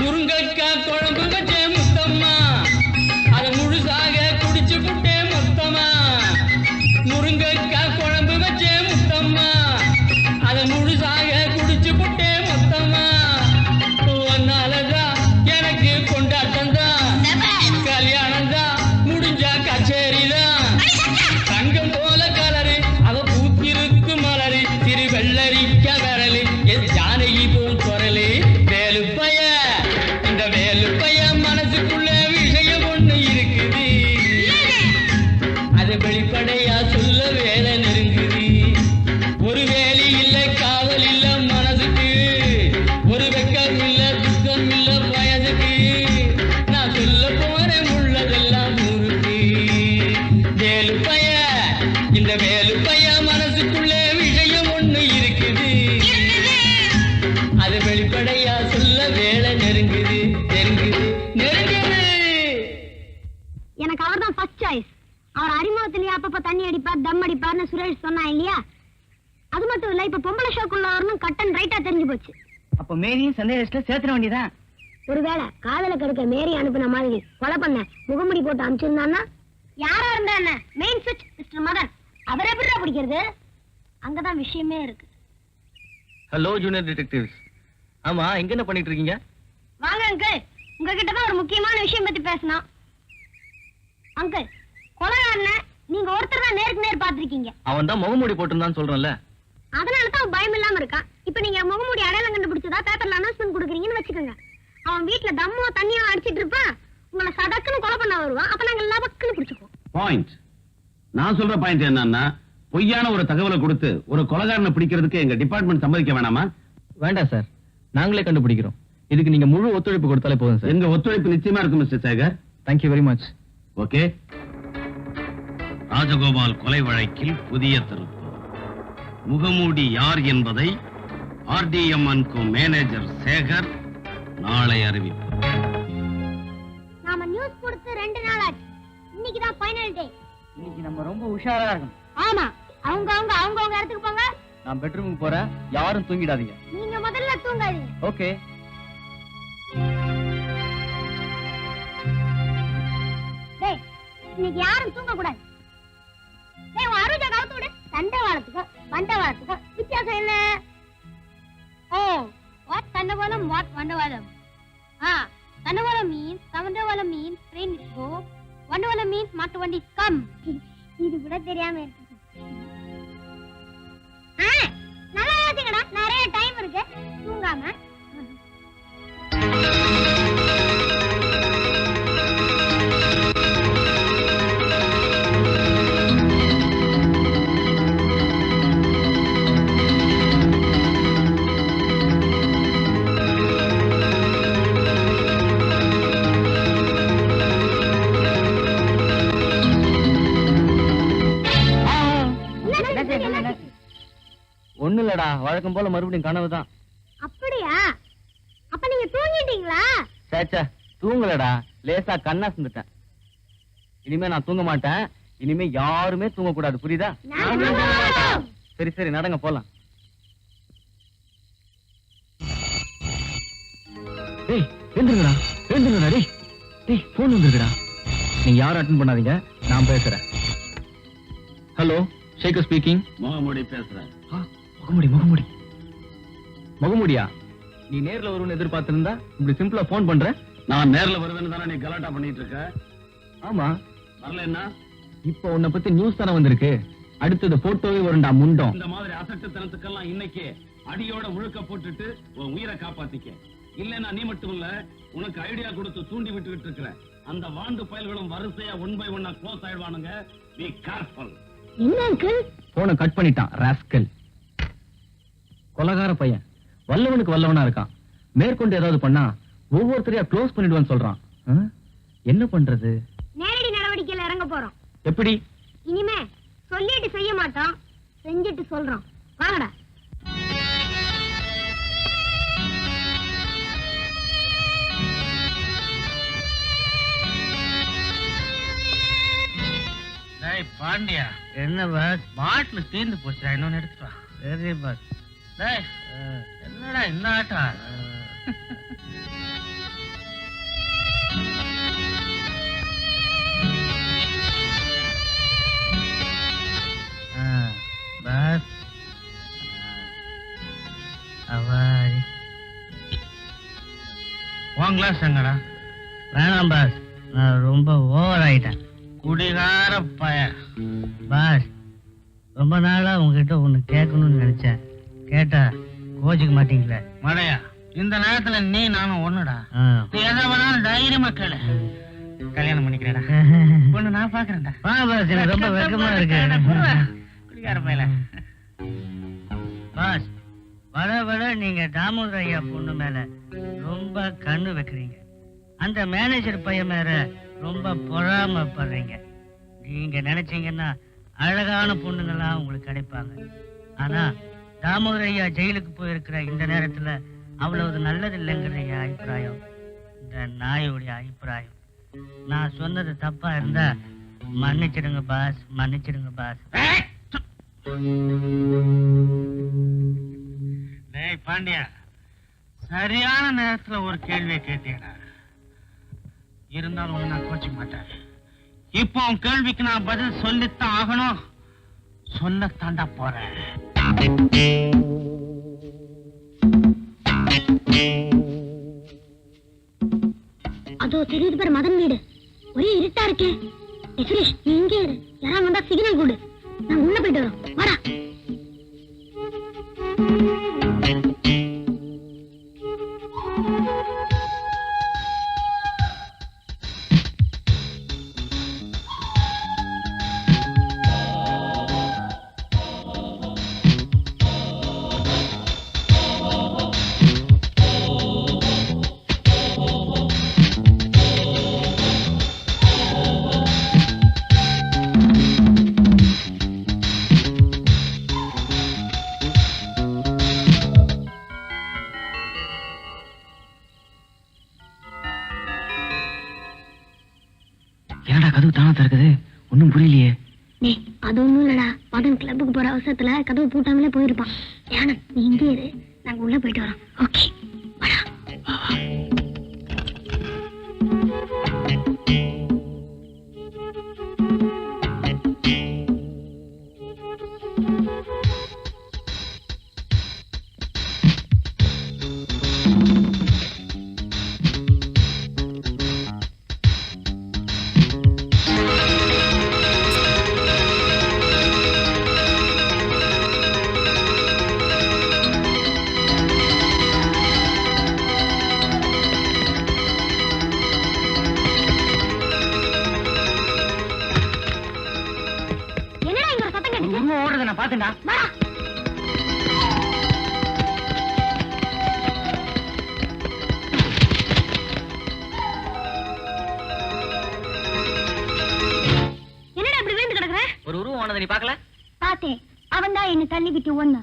முருங்கக்காய் குழம்பு வச்சே முத்தம்மா, அதை முழுசாக குடிச்சு புட்டே மொத்தமா. முருங்கக்காய் குழம்பு வச்சே முத்தம்மா, அதை முழுசாக குடிச்சு புட்டே மொத்தமா. ஒன்னாலதான் எனக்கு கொண்டாட்டம் தான், கல்யாணம் தான் முடிஞ்சா கச்சேரி தான். தங்கம் போல கலரு அவ பூத்திருக்கு மலரு, திரு வெள்ளரிக்க வரலு என் ஜானகி போல் குரலு. வேலு பைய, இந்த வேலு பைய மனசுக்குள்ள விஷயம் ஒண்ணு இருக்குது, அது வெளிப்படையா சொல்ல வேலை நெருங்குது. ஒரு வேலி இல்ல, காவல் இல்ல மனசுக்கு, ஒரு வெக்கம் இல்ல, துக்கம் இல்ல வயதுக்கு. நான் சொல்ல போறேன் உள்ளதெல்லாம் ஊருக்கு. வேலு பைய, இந்த வேலு பைய மனசுக்குள்ள அப்பப்ப தண்ணி அடிப்பார் தம் அடிப்பார்னு சுரேஷ் சொன்னா இல்லையா? அது மட்டும் இல்ல, இப்ப பொம்பளை ஷோக்குள்ள வரணும் கட்டன் ரைட்டா தெரிஞ்சு போச்சு. அப்ப மேரியும் சந்தேகத்துல சேர்த்துட வேண்டியதான். ஒருவேளை காதல கெடுக்க மேரி அனுப்பின மாதிரி கொலை பண்ண முகமுடி போட்டு அனுப்பிச்சிருந்தான்னா யாரா இருந்தா என்ன, மெயின் சுவிட்ச் மிஸ்டர் மதன் அவரை எப்படிடா பிடிக்கிறது? அங்கதான் விஷயமே இருக்கு. Hello junior detectives. ஆமா, எங்க என்ன பண்ணிட்டு இருக்கீங்க? வாங்க அங்கிள், உங்ககிட்ட தான் ஒரு முக்கியமான விஷயம் பத்தி பேசணும். அங்கிள், கொலைகாரனை நீங்க ஒருத்தர் தான் நேருக்கு நேர் பாத்திருக்கீங்க. அவன் தான் முகமூடி போட்டிருந்தான்னு சொல்றேன்ல. அதனாலதான் அவன் பயம் இல்லாம இருக்கான். இப்ப நீங்க முகமூடி அடையாளம் கண்டுபிடிச்சதா பேப்பர்ல அனௌன்ஸ்மெண்ட் கொடுக்குறீங்கன்னு வச்சுக்கோங்க. அவன் வீட்டுல தம்மோ தண்ணியோ அடிச்சிட்டு இருப்பான், உங்களை சதக்குன்னு கொலை பண்ண வருவான். அப்ப நாங்க எல்லா பக்கன்னு பிடிச்சுக்குவோம். பாயிண்ட். நான் சொல்ற பாயிண்ட் என்னன்னா, பொய்யான ஒரு தகவலை கொடுத்து ஒரு கொலைகாரனை பிடிக்கிறதுக்கு எங்க டிபார்ட்மெண்ட் சம்மதிக்க வேணாமா? வேண்டாம் சார், நாங்களே கண்டுபிடிக்கிறோம். இதுக்கு நீங்க முழு ஒத்துழைப்பு கொடுத்தாலே போதும் சார். எங்க ஒத்துழைப்பு நிச்சயமா இருக்கும் mister Shekar. Thank you very much. Okay. Rajagopal கொலை வழக்கில் புதிய திருப்பு. முகமூடி யார் என்பதை ஆர்டிஎம்என்கோ மேனேஜர் சேகர் நாளை அறிவிப்பார். நாம நியூஸ் கொடுத்து 2 நாள் ஆச்சு. இன்னைக்கு தான் ஃபைனல் டே. இன்னைக்கு நம்ம ரொம்ப உஷாரா இருக்கணும். ஆமா, அவங்க இடத்துக்கு போங்க. நான் பெட்ரூமுக்கு போறேன், யாரும் தூங்கிடாதீங்க. நீங்க முதல்ல தூங்காதீங்க. ஓகே. டேய், இன்னைக்கு யாரும் தூங்க கூடாது. டேய், உன் அருஜா கவுத்து விடு. தண்டவாளத்துக்கும் வண்டவாளத்துக்கும் வித்தியாசம் என்ன? ஓ, வாட் தண்டவாளம், வாட் வண்டவாளம். தண்டவாளம் means train is go. வண்டவாளம் means மாட்டு வண்டி come. இது கூட தெரியாம இருக்கு. நல்லா யோசிங்கடா, நிறைய டைம் இருக்கு. தூங்காம ஒண்ணு இல்லடா, வழக்கம் போல மறுபடியும் கனவுதான். அப்படியா? அப்ப நீங்க தூங்கிட்டீங்களா? சேச்சா, தூங்கலடா, லேசா கண்ணா சிந்துட்டேன். இனிமே நான் தூங்க மாட்டேன். இனிமே யாருமே தூங்க கூடாது, புரியுதா? சரி சரி, நடங்க போலாம். டேய் எழுந்துருங்கடா, எழுந்துருங்கடா. டேய் டேய், போன் வந்துருக்குடா. நீங்க யாரும் அட்டென்ட் பண்ணாதீங்க, நான் பேசுறேன். Hello, Shekar speaking. முகமூடி பேசுறேன். முகமுடி முகமுடியா? நீ நேர்ல வருவன்னு எதிர்பார்த்திருந்தா இப்படி சிம்பிளா போன் பண்ற? நான் நேர்ல வருவேன்னு தானே நீ கலாட்டா பண்ணிட்டு இருக்க. ஆமா, வரல என்ன? இப்ப உன்னை பத்தி நியூஸ் தானே வந்திருக்கு. அடுத்தது போட்டோவே வரும்டா முண்டம். இந்த மாதிரி அசட்டுத்தனத்துக்கெல்லாம் இன்னைக்கு அடியோட முழுக்க போட்டுட்டு உன் உயிரை காப்பாத்திக்க. இல்லன்னா நீ மட்டும் இல்ல, உனக்கு ஐடியா கொடுத்து தூண்டி விட்டுக்கிட்டு இருக்கிற அந்த வாண்டு பயல்களும் வரிசையா 1 by 1 க்ளோஸ் ஆயிடுவானுங்க. Be careful. என்ன அங்கிள்? போனை கட் பண்ணிட்டான் ராஸ்கல். கொலகார பையன் வல்லவனுக்கு வல்லவனா இருக்கான். மேற்கொண்டு ஏதாவது பண்ணா ஒவ்வொருத்தரையா க்ளோஸ் பண்ணிடுவான்னு சொல்றான். என்ன பண்றது? நேரடி நடவடிக்கையில இறங்க போறோம். எப்படி? இனிமே சொல்லிட்டு செய்ய மாட்டோம், செஞ்சுட்டு சொல்றோம். வாங்கடா. பாண்டியா, என்ன பஸ்? பாட்டில் தீர்ந்து போச்சுடா, இன்னொன்னு எடுத்துட்டு வா. சரி பஸ். என்னடா இந்த ஆட்டம்? பஸ் உன் கிளாஸ் எங்கடா? வேணாம் பாஸ், நான் ரொம்ப ஓவர் ஆயிட்டேன். குடிகார பையன். பாஸ், ரொம்ப நாளா உங்ககிட்ட ஒண்ணு கேட்கணும்னு நினைச்சேன். கேட்டா கோச்சிக்க மாட்டீங்களே? மடையா, இந்த நேரத்துல நீ நானும் ஒண்ணுடா. நீ எதை வேணாலும் தைரியமா கேளு. கல்யாணம் பண்ணிக்கிறேடா. பொண்ணு நான் பாக்குறேன்டா. பாஸ், எனக்கு ரொம்ப வெக்கமா இருக்கு. குடிகார பையல. பாஸ், வர நீங்க தாமோதர ஐயா பொண்ணு மேல ரொம்ப கண்ணு வைக்கிறீங்க. அந்த மேனேஜர் பையன் மேல ரொம்ப பொறாமப்படுறீங்க. நீங்க நினைச்சீங்கன்னா அழகான பொண்ணுங்கெல்லாம் உங்களுக்கு கிடைப்பாங்க. ஆனா தாமோதர ஐயா ஜெயிலுக்கு போயிருக்கிற இந்த நேரத்துல அவ்வளவு நல்லது இல்லைங்கிற என் அபிப்பிராயம், இந்த நாயோடைய அபிப்பிராயம். நான் சொன்னது தப்பா இருந்தா மன்னிச்சிடுங்க பாஸ், மன்னிச்சிடுங்க பாஸ். டேய் பாண்டியா, சரியான நேரத்துல ஒரு கேள்வியை கேட்டீங்கடா. இருந்தாலும் ஒண்ணு நான் கோச்சிக்க மாட்டேன். இப்போ உன் கேள்விக்கு நான் பதில் சொல்லித்தான் ஆகணும். சொல்லத்தாண்டா போறேன். அதோ தெரியுது பாரு மதன் வீடு. ஒரே இருட்டா இருக்கே. சுரேஷ், நீ இங்கே இரு. யாரா வந்தா சிக்னல் கொடு. நான் உள்ள போயிட்டு வரோம். வாடா. என்னடா கதவு தானா திறக்குது? ஒன்னும் புரியலையே. அது ஒண்ணும் இல்லடா. மதன் கிளப்புக்கு போற அவசரத்துல கதவு பூட்டாமலே போயிருப்பான். ஏன்னா நீ இங்கே இரு. நாங்க உள்ள போயிட்டு வரோம். ஓகே, வாடா. நான் பாத்தேன்டா. என்னடா இப்படி விழுந்து கிடக்குற? ஒரு உருவம் ஓனதை நீ பாக்கல? பார்த்தேன். அவன் தான் என்ன தள்ளி விட்டு ஒண்ணா.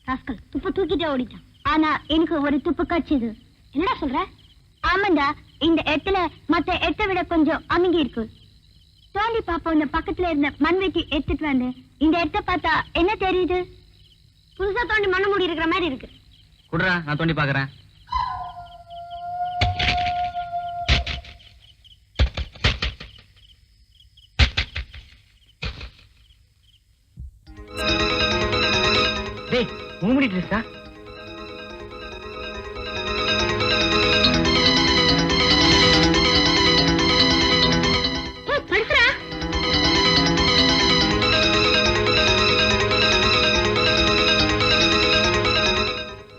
ராஸ்கல் துப்பு தூக்கிட்டே ஓடிட்டான். ஆனா எனக்கு ஒரு துப்பு கட்சிது. என்னடா சொல்ற? ஆமாண்டா, இந்த இடத்துல மத்த இடத்தை விட கொஞ்சம் அமுங்கி இருக்கு. தோண்டி பாப்போம். இந்த பக்கத்துல இருந்த மண் வெட்டி எடுத்துட்டு வந்து இந்த இடத்த பார்த்தா என்ன தெரியுது? புதுசா தோண்டி மண்ணு மூடி இருக்கிற மாதிரி இருக்கு. குடுறா, நான் தோண்டி பாக்குறேன். டேய், மூடி ட்ரெஸ்ஸா?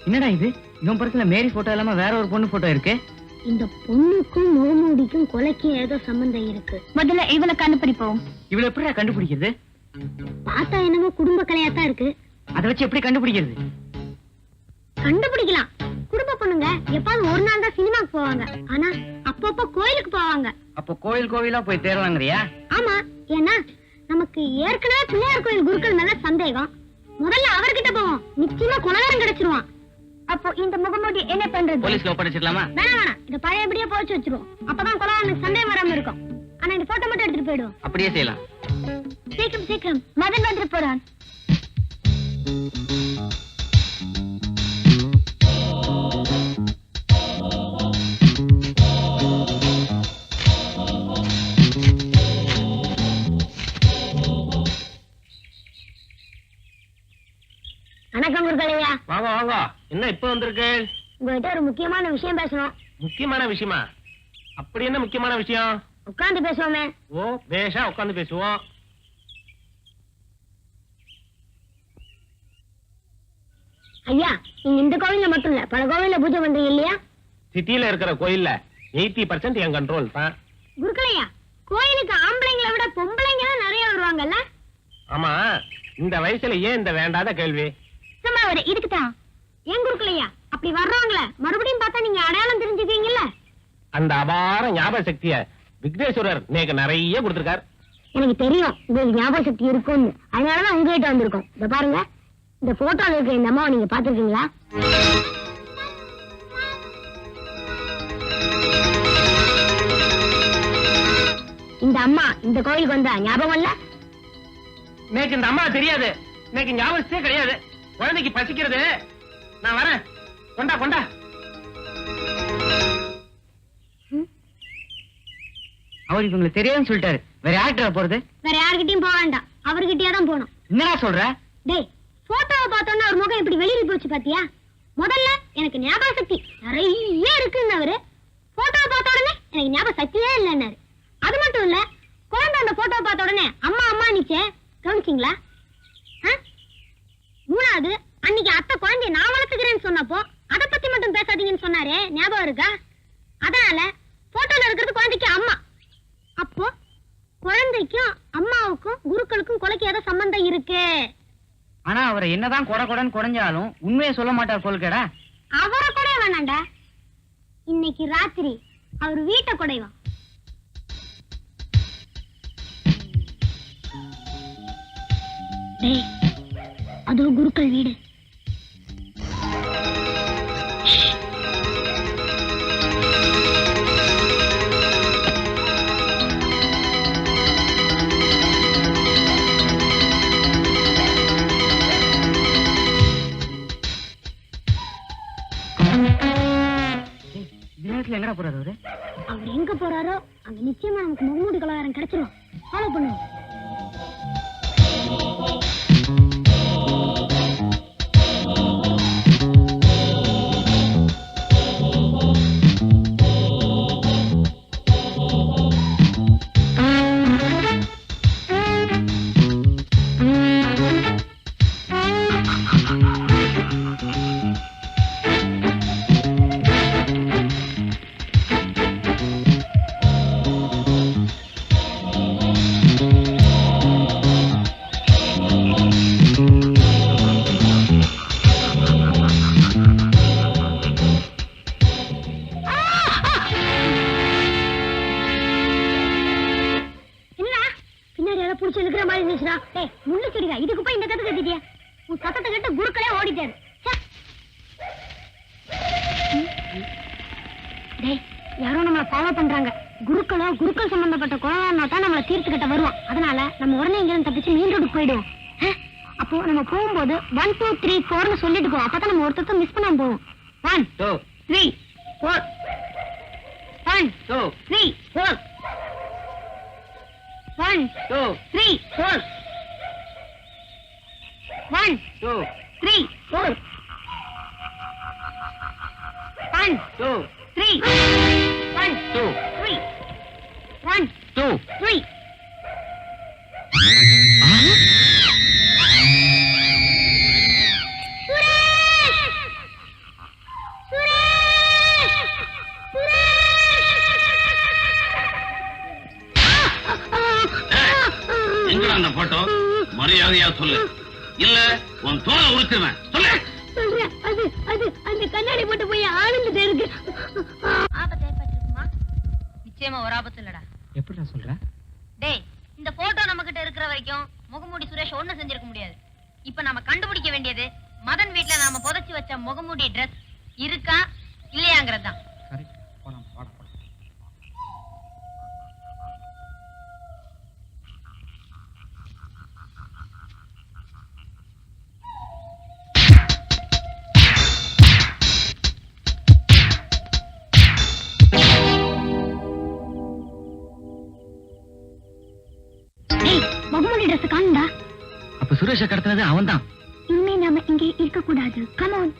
என்னடா இது? இவன் படத்துல மேரி போட்டோ இல்லாம வேற ஒரு பொண்ணு போட்டோ இருக்கு. இந்த பொண்ணுக்கும் முகமூடிக்கும் கொலைக்கும் ஏதோ சம்பந்தம் இருக்கு. முதல்ல இவளை கண்டுபிடிப்போம். இவளை எப்படிடா கண்டுபிடிக்கிறது? பார்த்தா என்னமோ குடும்ப கலையாத்தான் இருக்கு. அதை வச்சு எப்படி கண்டுபிடிக்கிறது? கண்டுபிடிக்கலாம். குடும்ப பொண்ணுங்க எப்பாவது ஒரு நாள் தான் சினிமாக்கு போவாங்க. ஆனா அப்பப்போ கோயிலுக்கு போவாங்க. அப்போ கோயில் கோவிலா போய் தேடுவாங்கறியா? ஆமா, ஏன்னா நமக்கு ஏற்கனவே பிள்ளையார் கோயில் குருக்கள் மேல சந்தேகம். முதல்ல அவர்கிட்ட போவோம். நிச்சயமா கொலகாரம் கிடைச்சிருவான். அப்போ இந்த முகமூடி என்ன பண்றது? போலீஸ்ல ஒப்படைச்சிடலாமா? வேணாம் வேணாம், இத பழையபடியே போச்சு வச்சிருவோம். அப்பதான் கொலகாரனுக்கு சந்தேகம் வராம இருக்கும். ஆனா இந்த போட்டோ மட்டும் எடுத்துட்டு போயிடுவோம். அப்படியே செய்யலாம். சீக்கிரம் சீக்கிரம், மதன் வந்துட்டு போறான். வணக்கம் குருக்களையா. வாங்க வாங்க. என்ன இப்ப வந்திருக்கு? உங்ககிட்ட ஒரு முக்கியமான விஷயம் பேசணும். முக்கியமான விஷயமா? அப்படி என்ன முக்கியமான விஷயம்? உட்கார்ந்து பேசுவோமே. ஓ, பேஷா உட்கார்ந்து பேசுவோம். ஐயா, நீங்க இந்த கோவில்ல மட்டும் இல்ல, பல கோவில்ல பூஜை பண்றீங்க இல்லையா? சிட்டில இருக்கிற கோயில்ல 80% என் கண்ட்ரோல் தான். குருக்களையா, கோயிலுக்கு ஆம்பளைங்களை விட பொம்பளைங்க தான் நிறைய வருவாங்கல்ல? ஆமா, இந்த வயசுல ஏன் இந்த வேண்டாத கேள்வி? சும்மா வர இதுக்குதான். ஏன் குருக்களையா, அப்படி வர்றவங்கள மறுபடியும் பார்த்தா நீங்க அடையாளம் தெரிஞ்சுக்குவீங்கல்ல? அந்த அபார ஞாபக சக்திய விக்னேஸ்வரர் நேக்கு நிறைய கொடுத்திருக்கார். எனக்கு தெரியும் உங்களுக்கு ஞாபக சக்தி இருக்கும்னு. அதனாலதான் உங்ககிட்ட வந்திருக்கோம். இத பாருங்க, இந்த போட்டோல இருக்க இந்த அம்மாவை நீங்க பாத்துருக்கீங்களா? இந்த அம்மா இந்த கோயிலுக்கு வந்தா ஞாபகம் இல்ல? எனக்கு இந்த அம்மா தெரியாது, எனக்கு ஞாபகத்தே கிடையாது. குழந்தைக்கு பசிக்கிறது, நான் வரேன். கொண்டா கொண்டா. அவருக்கு உங்களுக்கு தெரியாதுன்னு சொல்லிட்டாரு. வேற யார்கிட்ட போறது? வேற யார்கிட்டயும் போக வேண்டாம், அவர்கிட்டயே தான் போகணும். என்னடா சொல்ற? டேய், போட்டோவை பார்த்தோன்னா அவர் முகம் இப்படி வெளியில போச்சு பாத்தியா? முதல்ல எனக்கு ஞாபக சக்தி நிறைய இருக்குன்னு அவரு, போட்டோவை பார்த்த உடனே எனக்கு ஞாபக சக்தியே இல்லைன்னாரு. அது மட்டும் இல்ல, குழந்தை அந்த போட்டோவை பார்த்த உடனே அம்மா அம்மா நிச்சே கவனிச்சிங்களா? மூணாவது, அன்னைக்கு அத்தை குழந்தைய நான் வளர்த்துக்கிறேன்னு சொன்னப்போ அதை பத்தி மட்டும் பேசாதீங்கன்னு சொன்னாரே, ஞாபகம் இருக்கா? அதனால போட்டோல இருக்கிறது குழந்தைக்கு அம்மா. அப்போ குழந்தைக்கும் அம்மாவுக்கும் குருக்களுக்கும் கொலைக்கு ஏதோ சம்பந்தம் இருக்கு. ஆனா அவரை என்னதான் கொடன்னு குறைஞ்சாலும் உண்மையை சொல்ல மாட்டார் போல்கடா. அவரை கொடைய வேணாண்டா, இன்னைக்கு ராத்திரி அவர் வீட்டை கொடைவான். அதோ குருக்கள் வீடு. எங்கடா போறாரு அவரு? அவர் எங்க போறாரோ அங்க நிச்சயமா நமக்கு முகமூடி கலவரம் கிடைச்சிரும். ஃபாலோ பண்ணுவோம். இதுக்கு போய் இந்த கதை கட்டிட்டியா? உன் சத்தத்தை கேட்டு குருக்களே ஓடிட்டாரு. யாரோ நம்மளை ஃபாலோ பண்றாங்க. குருக்களோ குருக்கள் சம்பந்தப்பட்ட குழந்தை தான் நம்மளை தீர்த்து கட்ட வருவான். அதனால நம்ம உடனே இங்கிருந்து தப்பிச்சு மெயின் ரோடுக்கு போயிடுவோம். அப்போ நம்ம போகும்போது 1 2 3 4ன்னு சொல்லிட்டு போவோம். அப்பதான் நம்ம ஒருத்தர் மிஸ் பண்ணாம போவோம். 1 2 3 4 1 2 3 4 1 2 3 4 1 2 3 4 1 2 3 1 2 3 1 2 3 எங்கடா அந்த போட்டோ? மரியாதையா சொல்லு, இல்ல உன் தோலை உரிச்சுவேன். சொல்லு. அது அந்த கண்ணாடி போட்டு போய் ஆனந்துட்டே இருக்கு. ஆபத்து ஏற்பட்டிருக்குமா? நிச்சயமா ஒரு ஆபத்து இல்லடா. எப்படிடா சொல்ற? டேய், இந்த போட்டோ நம்ம கிட்ட இருக்கிற வரைக்கும் முகமூடி சுரேஷ் ஒண்ணு செஞ்சிருக்க முடியாது. இப்ப நாம கண்டுபிடிக்க வேண்டியது மதன் வீட்டுல நாம புதைச்சு வச்ச முகமூடி டிரெஸ் இருக்கா இல்லையாங்கிறது தான். முகமூடி டிரெஸ் காணும்டா. அப்ப சுரேஷ கடத்தினது அவன் தான். இனிமே நாம இங்கே இருக்க கூடாது. Come on.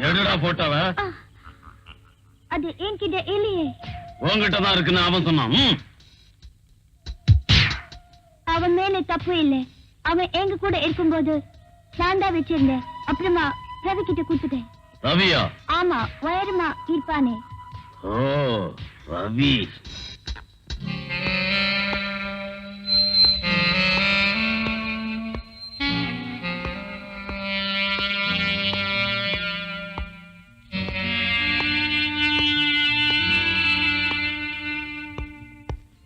எடுடா போட்டோவ. அது என்கிட்ட இல்லையே. உன்கிட்ட தான் இருக்குன்னு அவன் சொன்னான். அவன் மேல தப்பு இல்லை. அவன் எங்க கூட இருக்கும்போது நான் தான் வச்சிருந்தேன். அப்புறமா ரவி கிட்ட கொடுத்துட்டேன். ரவியா? ஆமா, வயருமா இருப்பானே. ஓ, ரவி.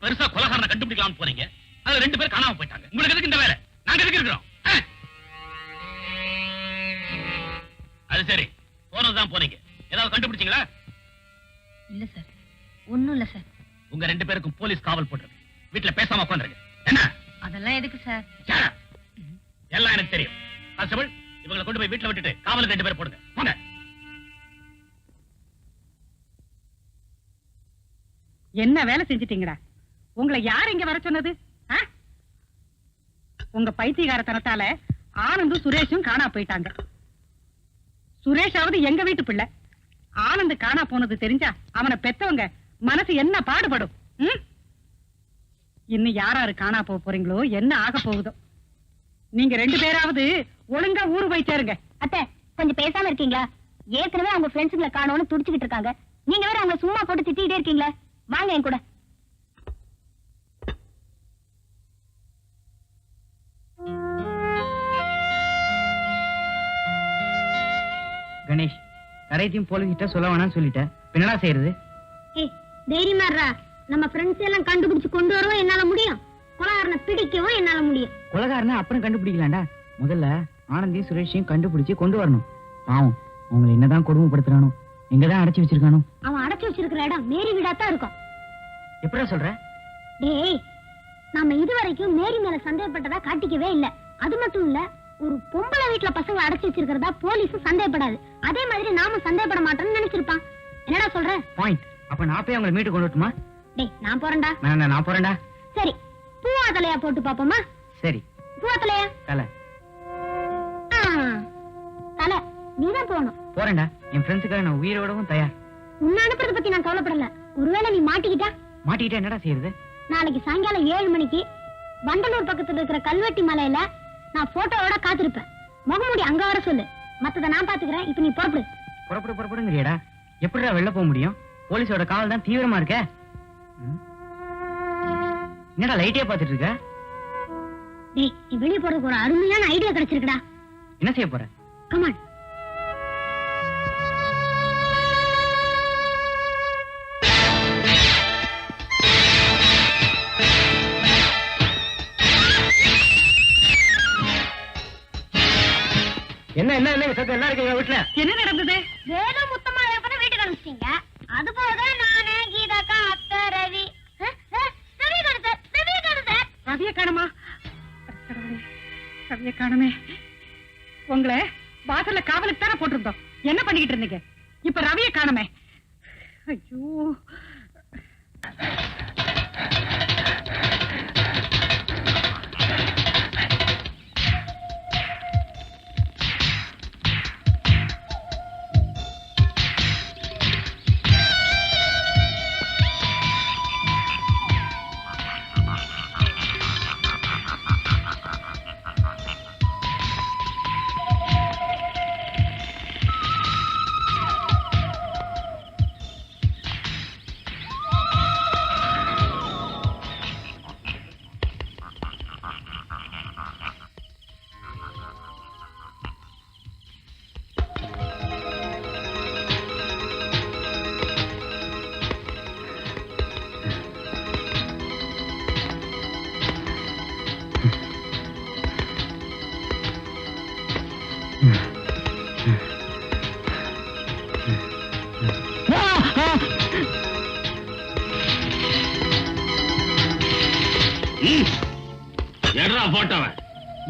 பெருசா கொலைகாரனை கண்டுபிடிக்கலாம்னு போறீங்க, அதுல 2 பேர் காணாம போயிட்டாங்க. உங்களுக்கு எதுக்கு இந்த வேலை? நாங்க எதுக்கு இருக்கிறோம்? அது சரி, போனதுதான் போனீங்க. ஏதாவது கண்டுபிடிச்சீங்களா? இல்ல சார், ஒண்ணும் இல்ல சார். உங்க 2 பேருக்கும் போலீஸ் காவல் போட்டிருக்கு. வீட்டுல பேசாம உட்காந்துருங்க. என்ன? அதெல்லாம் எதுக்கு சார்? எல்லாம் எனக்கு தெரியும். கான்ஸ்டபிள், இவங்களை கொண்டு போய் வீட்டுல விட்டுட்டு காவலுக்கு 2 பேர் போடுங்க. போங்க. என்ன வேலை செஞ்சிட்டீங்கடா? உங்களை யார் இங்க வர சொன்னது? உங்க பைத்தியகாரத்தனத்தால ஆனந்தும் சுரேஷும் காணா போயிட்டாங்க. சுரேஷாவது எங்க வீட்டு பிள்ளை. ஆனந்த் காணா போனது தெரிஞ்சா அவனை பெத்தவங்க மனசு என்ன பாடுபடும்? இன்னும் யாராரு காணா போக போறீங்களோ, என்ன ஆக போகுதோ. நீங்க 2 பேராவது ஒழுங்கா ஊரு போய் சேருங்க. அத்தை, கொஞ்சம் பேசாம இருக்கீங்களா? ஏற்கனவே அவங்க ஃப்ரெண்ட்ஸுங்களை காணோன்னு துடிச்சுக்கிட்டு இருக்காங்க. நீங்க வேற அவங்க சும்மா போட்டு திட்டிகிட்டே இருக்கீங்களா? வாங்க என் கூட. கணேஷ், கரையத்தையும் போலீஸ்கிட்ட சொல்ல வேணாம்னு சொல்லிட்டேன். என்னடா செய்யறது? தைரியமா இருடா. நம்ம ஃப்ரெண்ட்ஸ் எல்லாம் கண்டுபிடிச்சு கொண்டு வரவும் என்னால முடியும். கொலகாரனை பிடிக்கவும் என்னால முடியும். கொலகாரனை அப்புறம் கண்டுபிடிக்கலாம்டா. முதல்ல ஆனந்தையும் சுரேஷையும் கண்டுபிடிச்சு கொண்டு வரணும். பாவம், அவங்களை என்னதான் கொடுமைப்படுத்துறானோ, எங்கதான் அடைச்சு வச்சிருக்கானோ. அவன் அடைச்சு வச்சிருக்கிற இடம் மேரி வீடாத்தான் இருக்கும். எப்படா சொல்ற? டேய், நாம இதுவரைக்கும் மேரி மேல சந்தேகப்பட்டதா காட்டிக்கவே இல்ல. அது மட்டும் இல்ல, ஒரு பொம்பளை வீட்டுல பசங்களை அடைச்சு வச்சிருக்கிறதா போலீஸும் சந்தேகப்படாது. அதே மாதிரி நாம சந்தேகப்பட மாட்டோம்னு நினைச்சிருப்பான். என்னடா சொல்ற? பாயிண்ட். அப்ப நான் போய் அவங்களை மீட்டு கொண்டு வரட்டுமா? டேய், நான் போறேன்டா. நான் போறேன்டா. சரி, பூவா தலையா போட்டு பாப்போமா? சரி. பூவா தலையா? தலை. தலை, நீதான் போகணும். போறேன்டா. என் ஃப்ரெண்ட்ஸுக்காக நான் உயிரோடவும் தயார். உன்னை அனுப்புறத பத்தி நான் கவலைப்படல. ஒருவேளை நீ மாட்டிக்கிட்டா என்னடா செய்யறது? நாளைக்கு சாயங்காலம் 7 மணிக்கு வண்டலூர் பக்கத்துல இருக்கிற கல்வெட்டி மலையில நான் போட்டோவோட காத்திருப்பேன். முகமூடி அங்க வர சொல்லு. மத்தத நான் பாத்துக்கிறேன். இப்ப நீ புறப்படுங்கிறியடா. எப்படிடா வெளில போக முடியும்? போலீஸோட காவல் தான் தீவிரமா இருக்க. என்னடா லைட்டே பாத்துட்டு இருக்க? டேய், நீ வெளிய போறதுக்கு ஒரு அருமையான ஐடியா கிடைச்சிருக்குடா. என்ன செய்ய போற? கமான். என்ன சத்தம் எல்லாம் இருக்கு வீட்டுல? என்ன நடந்தது? வேத முத்தமா வீட்டுக்கு அனுப்பிச்சிட்டீங்க. அது போக நானு, கீதாக்கா, அத்தை, ரவி ரவிய காணுமா? ரவிய காணுமே. உங்களை வாசல்ல காவலுக்கு தானே போட்டிருந்தோம். என்ன பண்ணிக்கிட்டு இருந்தீங்க? இப்ப ரவிய காணுமே. ஐயோ,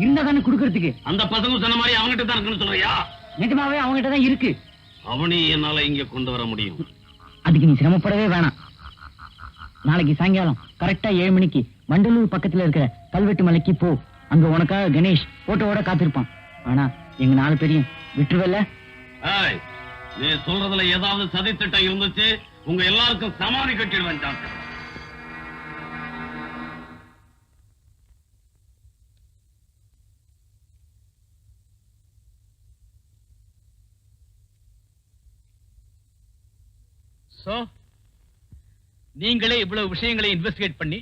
இருந்தாதானே குடுக்கறதுக்கு. அந்த பசங்க சொன்ன மாதிரி அவங்ககிட்ட தான் இருக்குன்னு சொல்றியா? நிஜமாவே அவங்ககிட்ட தான் இருக்கு. அவனையும் என்னால இங்க கொண்டு வர முடியும். அதுக்கு நீ சிரமப்படவே வேணாம். நாளைக்கு சாயங்காலம் கரெக்டா 7 மணிக்கு வண்டலூர் பக்கத்துல இருக்கிற கல்வெட்டு மலைக்கு போ. அங்க உனக்காக கணேஷ் போட்டோவோட காத்திருப்பான். ஆனா எங்க 4 பேரையும் விட்டுருவல்ல? நீ சொல்றதுல ஏதாவது சதித்திட்டம் இருந்துச்சு, உங்க எல்லாருக்கும் சமாதி கட்டிடுவேன். நீங்களே இவ்வளவு விஷயங்களை இன்வெஸ்டிகேட் பண்ணி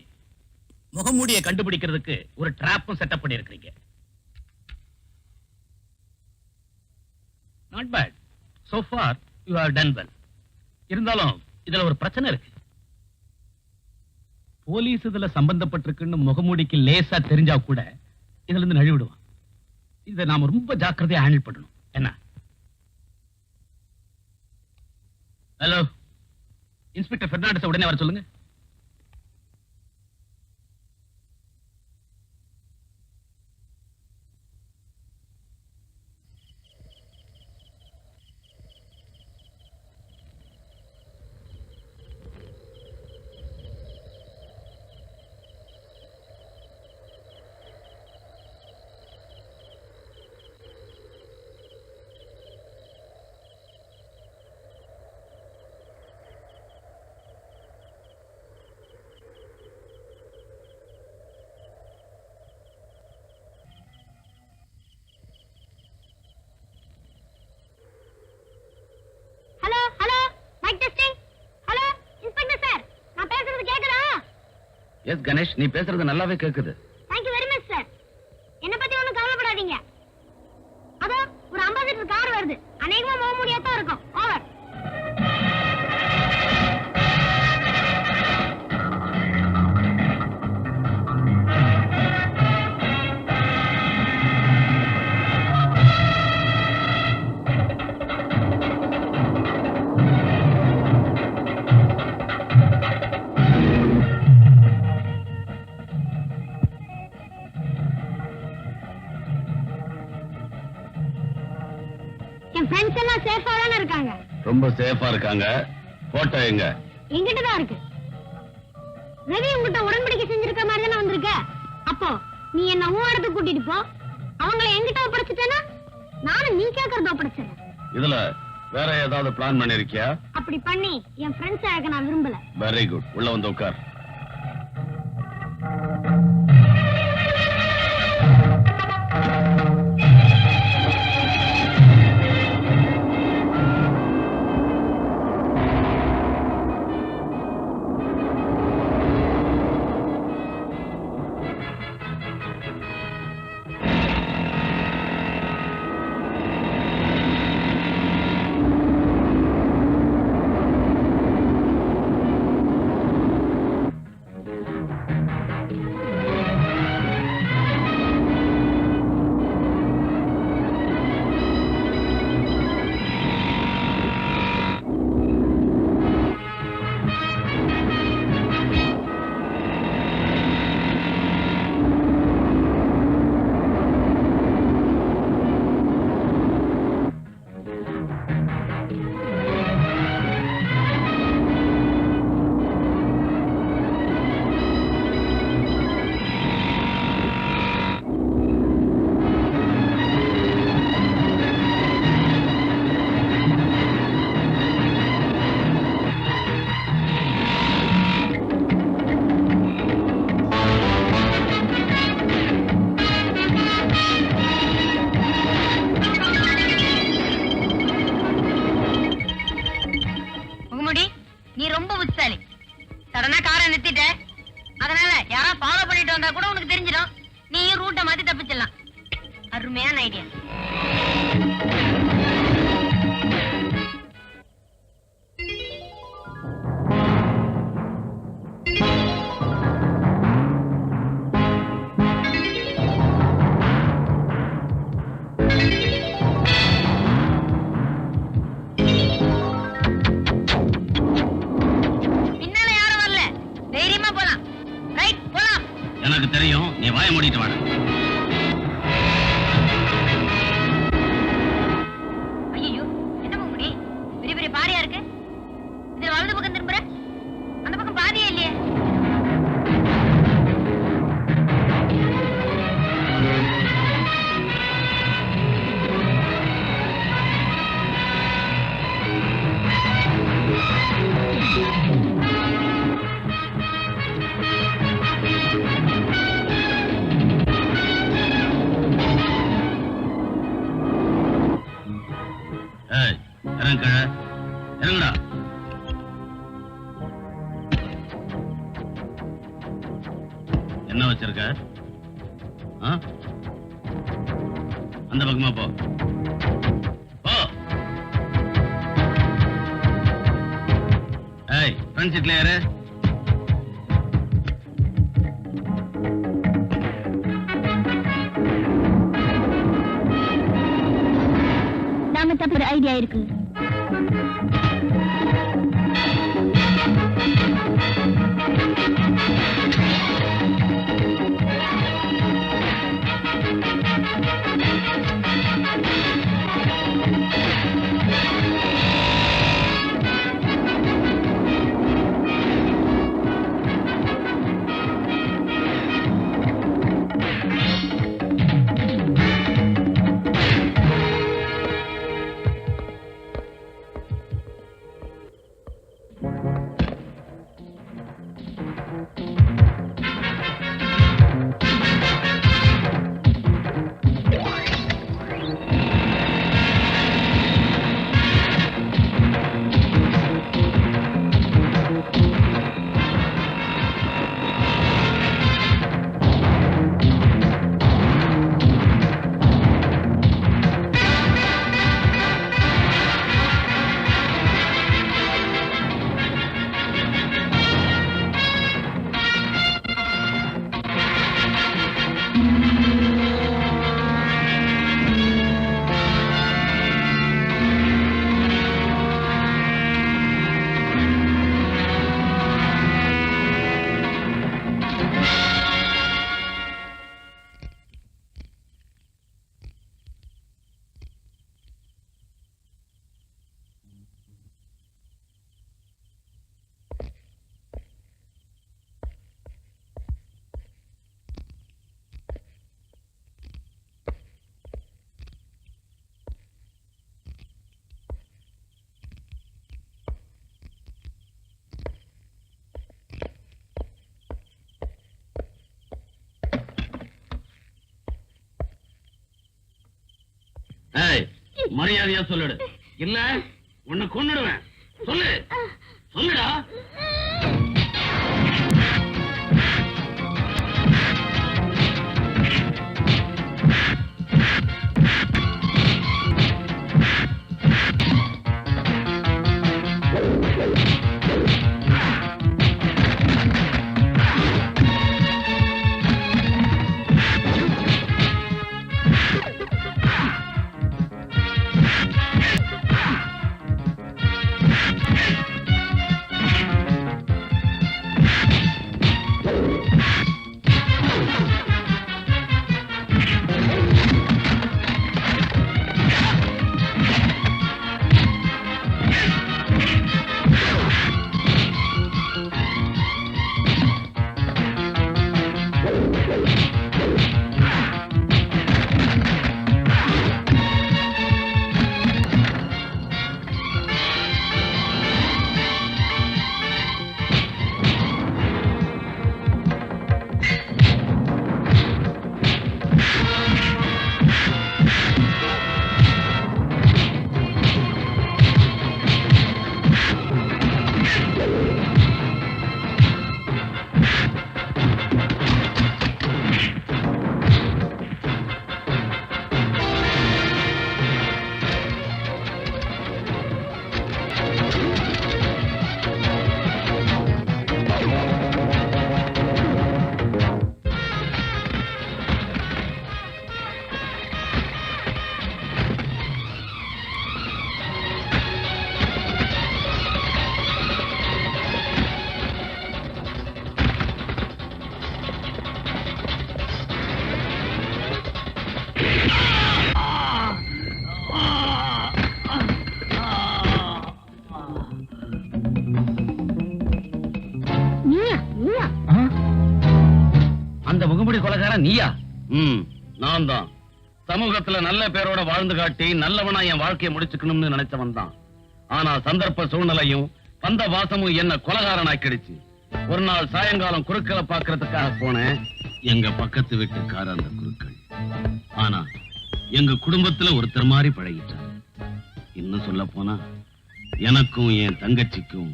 முகமூடியை கண்டுபிடிக்கிறதுக்கு ஒரு டிராப்பும் செட்டப் பண்ணி இருக்கீங்க. Not bad. So far you have done well. இருந்தாலும் இதுல ஒரு பிரச்சனை இருக்கு. போலீஸ் இதுல சம்பந்தப்பட்டிருக்குன்னு முகமூடிக்கு லேசா தெரிஞ்சா கூட இதுல இருந்து நழுவிடுவான். இதை நாம ரொம்ப ஜாக்கிரதையா ஹேண்டில் பண்ணணும். என்ன? ஹலோ, இன்ஸ்பெக்டர் பெர்னாண்டஸ் உடனே வர சொல்லுங்க. Hello hello mike testing. Hello inspector sir, நான் பேசுறது கேக்குதா? எஸ் கணேஷ், நீ பேசுறது நல்லாவே கேக்குது. Thank you very much sir. என்ன பத்தி ஒண்ணும் கவலைப்படாதீங்க. அதோ ஒரு அம்பாசிடர் கார் வருது. அநேகமா முகமூடியா தான் இருக்கும். ஓவர். என் ஃப்ரெண்ட்ஸ் எல்லாம் சேஃபா தானே இருக்காங்க? ரொம்ப சேஃபா இருக்காங்க. போட்டோ எங்க? என்கிட்ட தான் இருக்கு. ரவி உங்ககிட்ட உடன்படிக்கை செஞ்சிருக்க மாதிரி தானே வந்திருக்க. அப்போ நீ என்ன உன் இடத்துக்கு கூட்டிட்டு போ. அவங்கள என்கிட்ட ஒப்படைச்சிட்டேன்னா நானும் நீ கேட்கறத ஒப்படைச்சிடறேன். இதுல வேற ஏதாவது பிளான் பண்ணிருக்கியா? அப்படி பண்ணி என் ஃப்ரெண்ட்ஸ் ஆக நான் விரும்பல. வெரி குட், உள்ள வந்து உட்கார். நீ ரொம்ப புத்திசாலி. சடனா காரை நிறுத்திட்ட, அதனால யாரா ஃபாலோ பண்ணிட்டு வந்தா கூட உனக்கு தெரிஞ்சிடும். நீயும் ரூட்டை மாத்தி தப்பிச்சிடலாம். அருமையான ஐடியா. எனக்கு தெரியும், நீ வாய மூடிட்டு வாட. ஐயோ, என்ன முடி பெரிய பெரிய பாறையா இருக்கு. இதுல வலது பக்கம் திரும்புற, அந்த பக்கம் பாதியே இல்லையே. இறங்குடா. என்ன வச்சிருக்க? அந்த பக்கமா போ. ஏய், ஃப்ரண்ட் சீட்ல ஏறு. நாம தப்பு ஐடியா இருக்கு. ஏய், மரியாதையா சொல்லிடு, இல்ல உன்னை கொன்னுடுவேன். சொல்லு, சொல்லுடா. அந்த முகமுடி கொலைகாரன் நீயா? நான் தான். சமூகத்துல நல்ல பேரோட வாழ்ந்து காட்டி நல்லவனா என் வாழ்க்கையை முடிச்சுக்கணும்னு நினைச்சவன் தான். ஆனா சந்தர்ப்ப சூழ்நிலையும் பந்த வாசமும் என்ன கொலைகாரனாக்கிடுச்சு. ஒரு நாள் சாயங்காலம் குறுக்களை பாக்குறதுக்காக போனேன். எங்க பக்கத்து வீட்டுக்கார அந்த குறுக்கள். ஆனா எங்க குடும்பத்துல ஒருத்தர் மாதிரி பழகிட்டார். இன்னும் சொல்ல போனா எனக்கும் என் தங்கச்சிக்கும்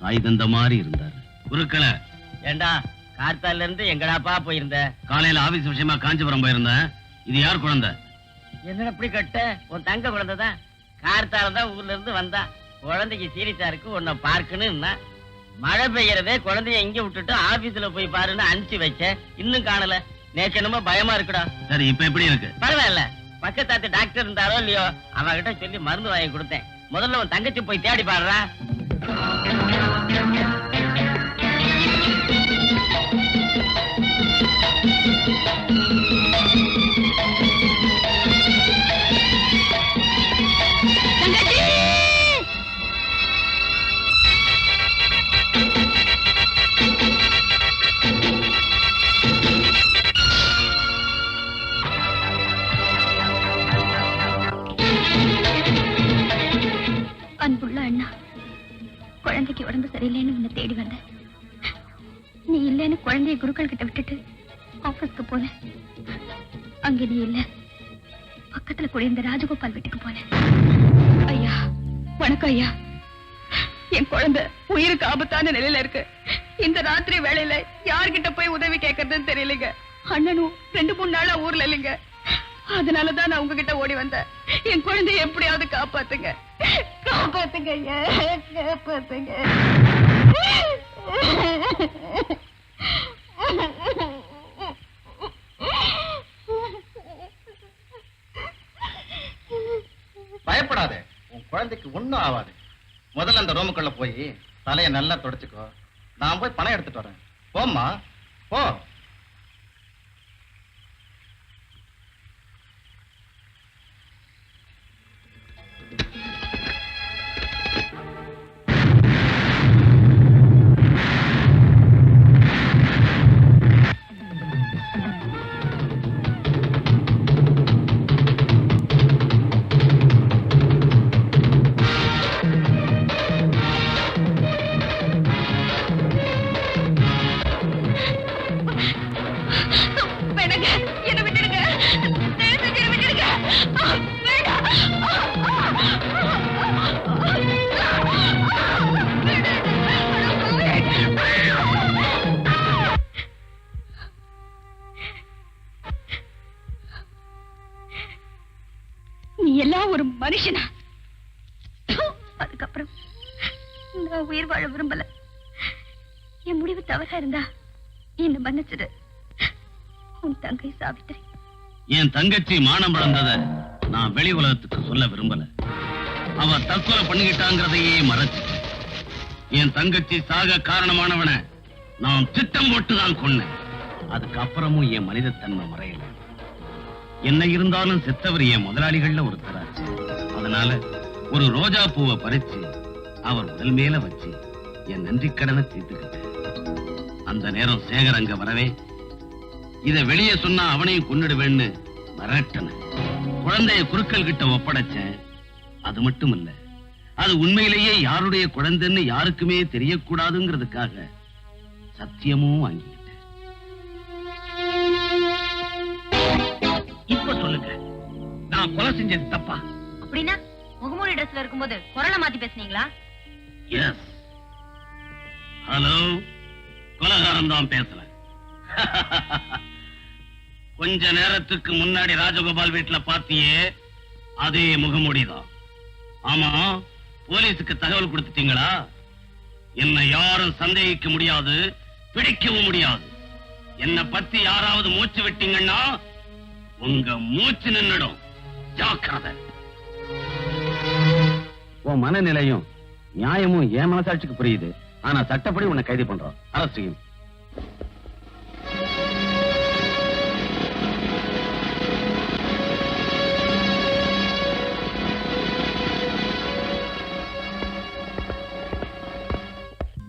தாய் தந்த மாதிரி இருந்தாரு. குறுக்களை ஏண்டா கார்த்தால இருந்து எங்கடாப்பா போயிருந்த? காலையில ஆபீஸ் விஷயமா காஞ்சிபுரம் போயிருந்தேன். இது யார் குழந்தை? என்ன இப்படி கட்ட? உன் தங்க குழந்தைதான். கார்த்தால தான் ஊர்ல இருந்து வந்தா. குழந்தைக்கு சீரியஸா இருக்கு, உன்னை பார்க்கணும்னா. மழை பெய்யறதே, குழந்தைய இங்க விட்டுட்டு ஆபீஸ்ல போய் பாருன்னு அனுப்பிச்சு வச்ச. இன்னும் காணல. நேற்று என்னமோ பயமா இருக்குடா. சரி, இப்ப எப்படி இருக்கு? பரவாயில்ல. பக்கத்தாத்து டாக்டர் இருந்தாரோ இல்லையோ, அவகிட்ட சொல்லி மருந்து வாங்கி கொடுத்தேன். முதல்ல உன் தங்கச்சி போய் தேடி பாடுறா. அன்புள்ள அண்ணா, குழந்தைக்கு உடம்பு சரியில்லைன்னு உன்னை தேடி வந்தேன். நீ இல்லைன்னு குழந்தைய குருக்கள் கிட்ட விட்டுட்டு ஆபீஸ்க்கு போனேன். அங்க நீ இல்ல. பக்கத்துல குடியிருந்த ராஜகோபால் வீட்டுக்கு போனேன். ஐயா, வணக்கம் ஐயா. என் குழந்தை உயிருக்கு ஆபத்தான நிலையில இருக்கு. இந்த ராத்திரி வேளையில யார்கிட்ட போய் உதவி கேட்கறதுன்னு தெரியலங்க. அண்ணனும் 2-3 நாளா ஊர்ல இல்லைங்க. அதனாலதான் நான் உங்ககிட்ட ஓடி வந்தேன். என் குழந்தைய எப்படியாவது காப்பாத்துங்க, காப்பாத்துங்க ஐயா, காப்பாத்துங்க. பயப்படாதே, உன் குழந்தைக்கு ஒண்ணும் ஆகாது. முதல்ல அந்த ரூமுக்குள்ள போய் தலையை நல்லா தொடச்சுக்கோ. நான் போய் பணம் எடுத்துட்டு வரேன். போம்மா, போ. மனுஷனா? அதுக்கப்புறம் நான் உயிர் வாழ விரும்பல. என் முடிவு தவறா இருந்தா என்ன மன்னிச்சிடு. உன் தங்கை சாவித்திரி. என் தங்கச்சி மானம் இழந்தத நான் வெளி உலகத்துக்கு சொல்ல விரும்பல. அவ தற்கொலை பண்ணிக்கிட்டாங்கிறதையே மறைச்சு என் தங்கச்சி சாக காரணமானவன நான் திட்டம் போட்டுதான் கொன்னேன். அதுக்கப்புறமும் என் மனிதத்தன்மை மறையல. என்ன இருந்தாலும் செத்தவர் என் முதலாளிகள்ல ஒருத்தராச்சு. அதனால ஒரு ரோஜா பூவை பறிச்சு அவர் உடல் மேல வச்சு என் நன்றி கடனை தீர்த்துக்கிட்டேன். அந்த நேரம் சேகர் அங்க வரவே இத வெளியே சொன்னா அவனையும் கொன்னுடுவேன்னு மிரட்டன. குழந்தைய குருக்கள் கிட்ட ஒப்படைச்சேன். அது மட்டும் இல்ல, அது உண்மையிலேயே யாருடைய குழந்தைன்னு யாருக்குமே தெரியக்கூடாதுங்கிறதுக்காக சத்தியமும் வாங்கிக்கிட்டேன். இப்ப சொல்லுங்க, நான் கொலை செஞ்சது தப்பா? அப்படின்னா முகமூடி ட்ரெஸ்ல இருக்கும்போது குரலை மாத்தி பேசுனீங்களா? எஸ். ஹலோ, கொலகாரம் தான் பேசுறேன். கொஞ்ச நேரத்துக்கு முன்னாடி ராஜகோபால் வீட்டுல பாத்தியே, அதே முகமூடிதான். ஆமா, போலீஸுக்கு தகவல் கொடுத்துட்டீங்களா? என்ன யாரும் சந்தேகிக்க முடியாது, பிடிக்கவும் முடியாது. என்ன பத்தி யாராவது மூச்சு விட்டீங்கன்னா உங்க மூச்சு நின்னுடும். ஜாக்கிரதை. உன் மனநிலையும் நியாயமும் என் மனசாட்சிக்கு புரியுது. ஆனா சட்டப்படி உன்னை கைது பண்றோம். அரெஸ்ட் செய்யும்.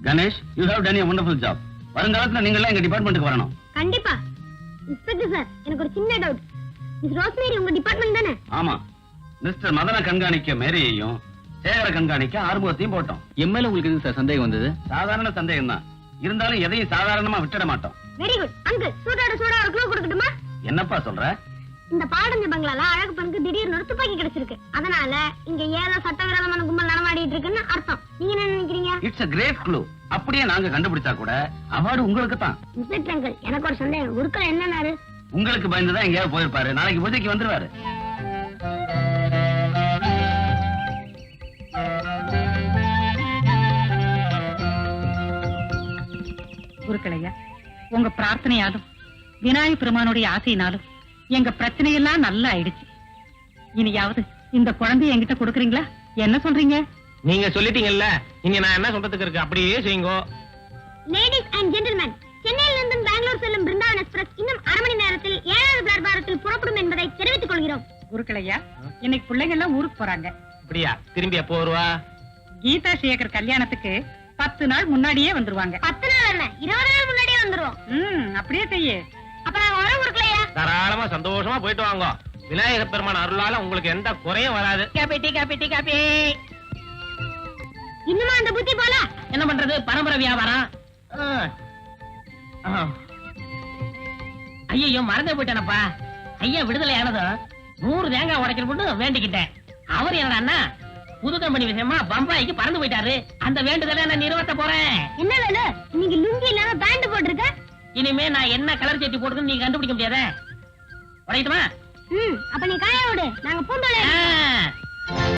Ganesh, you have done a wonderful job. வருங்காலத்துல நீங்க எல்லாம் எங்க டிபார்ட்மெண்ட்டுக்கு வரணும். கண்டிப்பா. இன்ஸ்பெக்டர் சார், எனக்கு ஒரு சின்ன டவுட். மிஸ் ரோஸ்மேரி உங்க டிபார்ட்மெண்ட் தானே? ஆமா. மிஸ்டர் மதன கண்காணிக்க மேரியையும் சேகர கண்காணிக்க ஆறுமுகத்தையும் போட்டோம். எம்எல்ஏ உங்களுக்கு எதுக்கு சார் சந்தேகம் வந்தது? சாதாரண சந்தேகம் தான். இருந்தாலும் எதையும் சாதாரணமா விட்டுட மாட்டோம். Very good. அங்கிள், சூடோட சூடா ஒரு க்ளூ கொடுக்கட்டுமா? என்னப்பா சொல்ற? இந்த பாடஞ்ச பங்களால அழகு பெண்ணுக்கு திடீர்னு ஒரு துப்பாக்கி கிடைச்சிருக்கு. அதனால இங்க ஏதோ சட்டவிரோதமான கும்பல் நடமாடிட்டு இருக்குன்னு அர்த்தம். நீங்க என்ன நினைக்கிறீங்க? It's a great clue. அப்படியே நாங்க கண்டுபிடிச்சா கூட அவார்டு உங்களுக்கு தான். இன்ஸ்பெக்டர் அங்கிள், எனக்கு ஒரு சந்தேகம். குருக்கள் என்னன்னாரு? உங்களுக்கு பயந்துதான் எங்கேயாவது போயிருப்பாரு. நாளைக்கு பூஜைக்கு வந்துருவாரு. குருக்களையா, உங்க பிரார்த்தனையாலும் விநாயக பெருமானுடைய ஆசையினாலும் எங்க பிரச்சனையெல்லாம் நல்லா ஆயிடுச்சு. இனியாவது இந்த குழந்தைய என்கிட்ட கொடுக்குறீங்களா? என்ன சொல்றீங்க? நீங்க சொல்லிட்டீங்கல்ல, இங்க நான் என்ன சொல்றதுக்கு இருக்கு? அப்படியே செய்யுங்க. லேடிஸ் அண்ட் ஜென்டில்மேன், சென்னையில் இருந்து பெங்களூர் செல்லும் பிருந்தாவன் எக்ஸ்பிரஸ் இன்னும் 1/2 மணி நேரத்தில் 7வது பிளாட்பாரத்தில் புறப்படும் என்பதை தெரிவித்துக் கொள்கிறோம். குருக்களையா, இன்னைக்கு பிள்ளைங்க எல்லாம் ஊருக்கு போறாங்க. அப்படியா? திரும்பி எப்போ வருவா? கீதா சேகர் கல்யாணத்துக்கு 10 நாள் முன்னாடியே வந்துருவாங்க. 10 நாள் என்ன, 20 நாள் முன்னாடியே வந்துருவோம். அப்படியே செய்ய. அப்ப நாங்க வர குருக்களையா? தாராளமா சந்தோஷமா போயிட்டு வாங்க. விநாயகர் பெருமான் அருளால உங்களுக்கு எந்த குறையும் வராது. Coffee tea coffee tea coffee. இன்னுமா அந்த புத்தி போல? என்ன பண்றது, பரம்பரை வியாபாரம். ஐயோ, மறந்தே போயிட்டேனப்பா. ஐயா விடுதலை ஆனதும் 100 தேங்காய் உடைக்கணும்னு வேண்டிக்கிட்டேன். அவர் என்னடா புது கம்பெனி விஷயமா பம்பாய்க்கு பறந்து போயிட்டாரு. அந்த வேண்டுதலை நான் நிறைவேற்ற போறேன். என்ன வேலை? நீங்க லுங்கி இல்லாம பேண்ட் போட்டிருக்க. இனிமே நான் என்ன கலர் சட்டி போட்டுன்னு நீங்க கண்டுபிடிக்க முடியாதே. உடைக்கட்டுமா? அப்ப நீ காய விடு, நாங்க பூந்தோலை.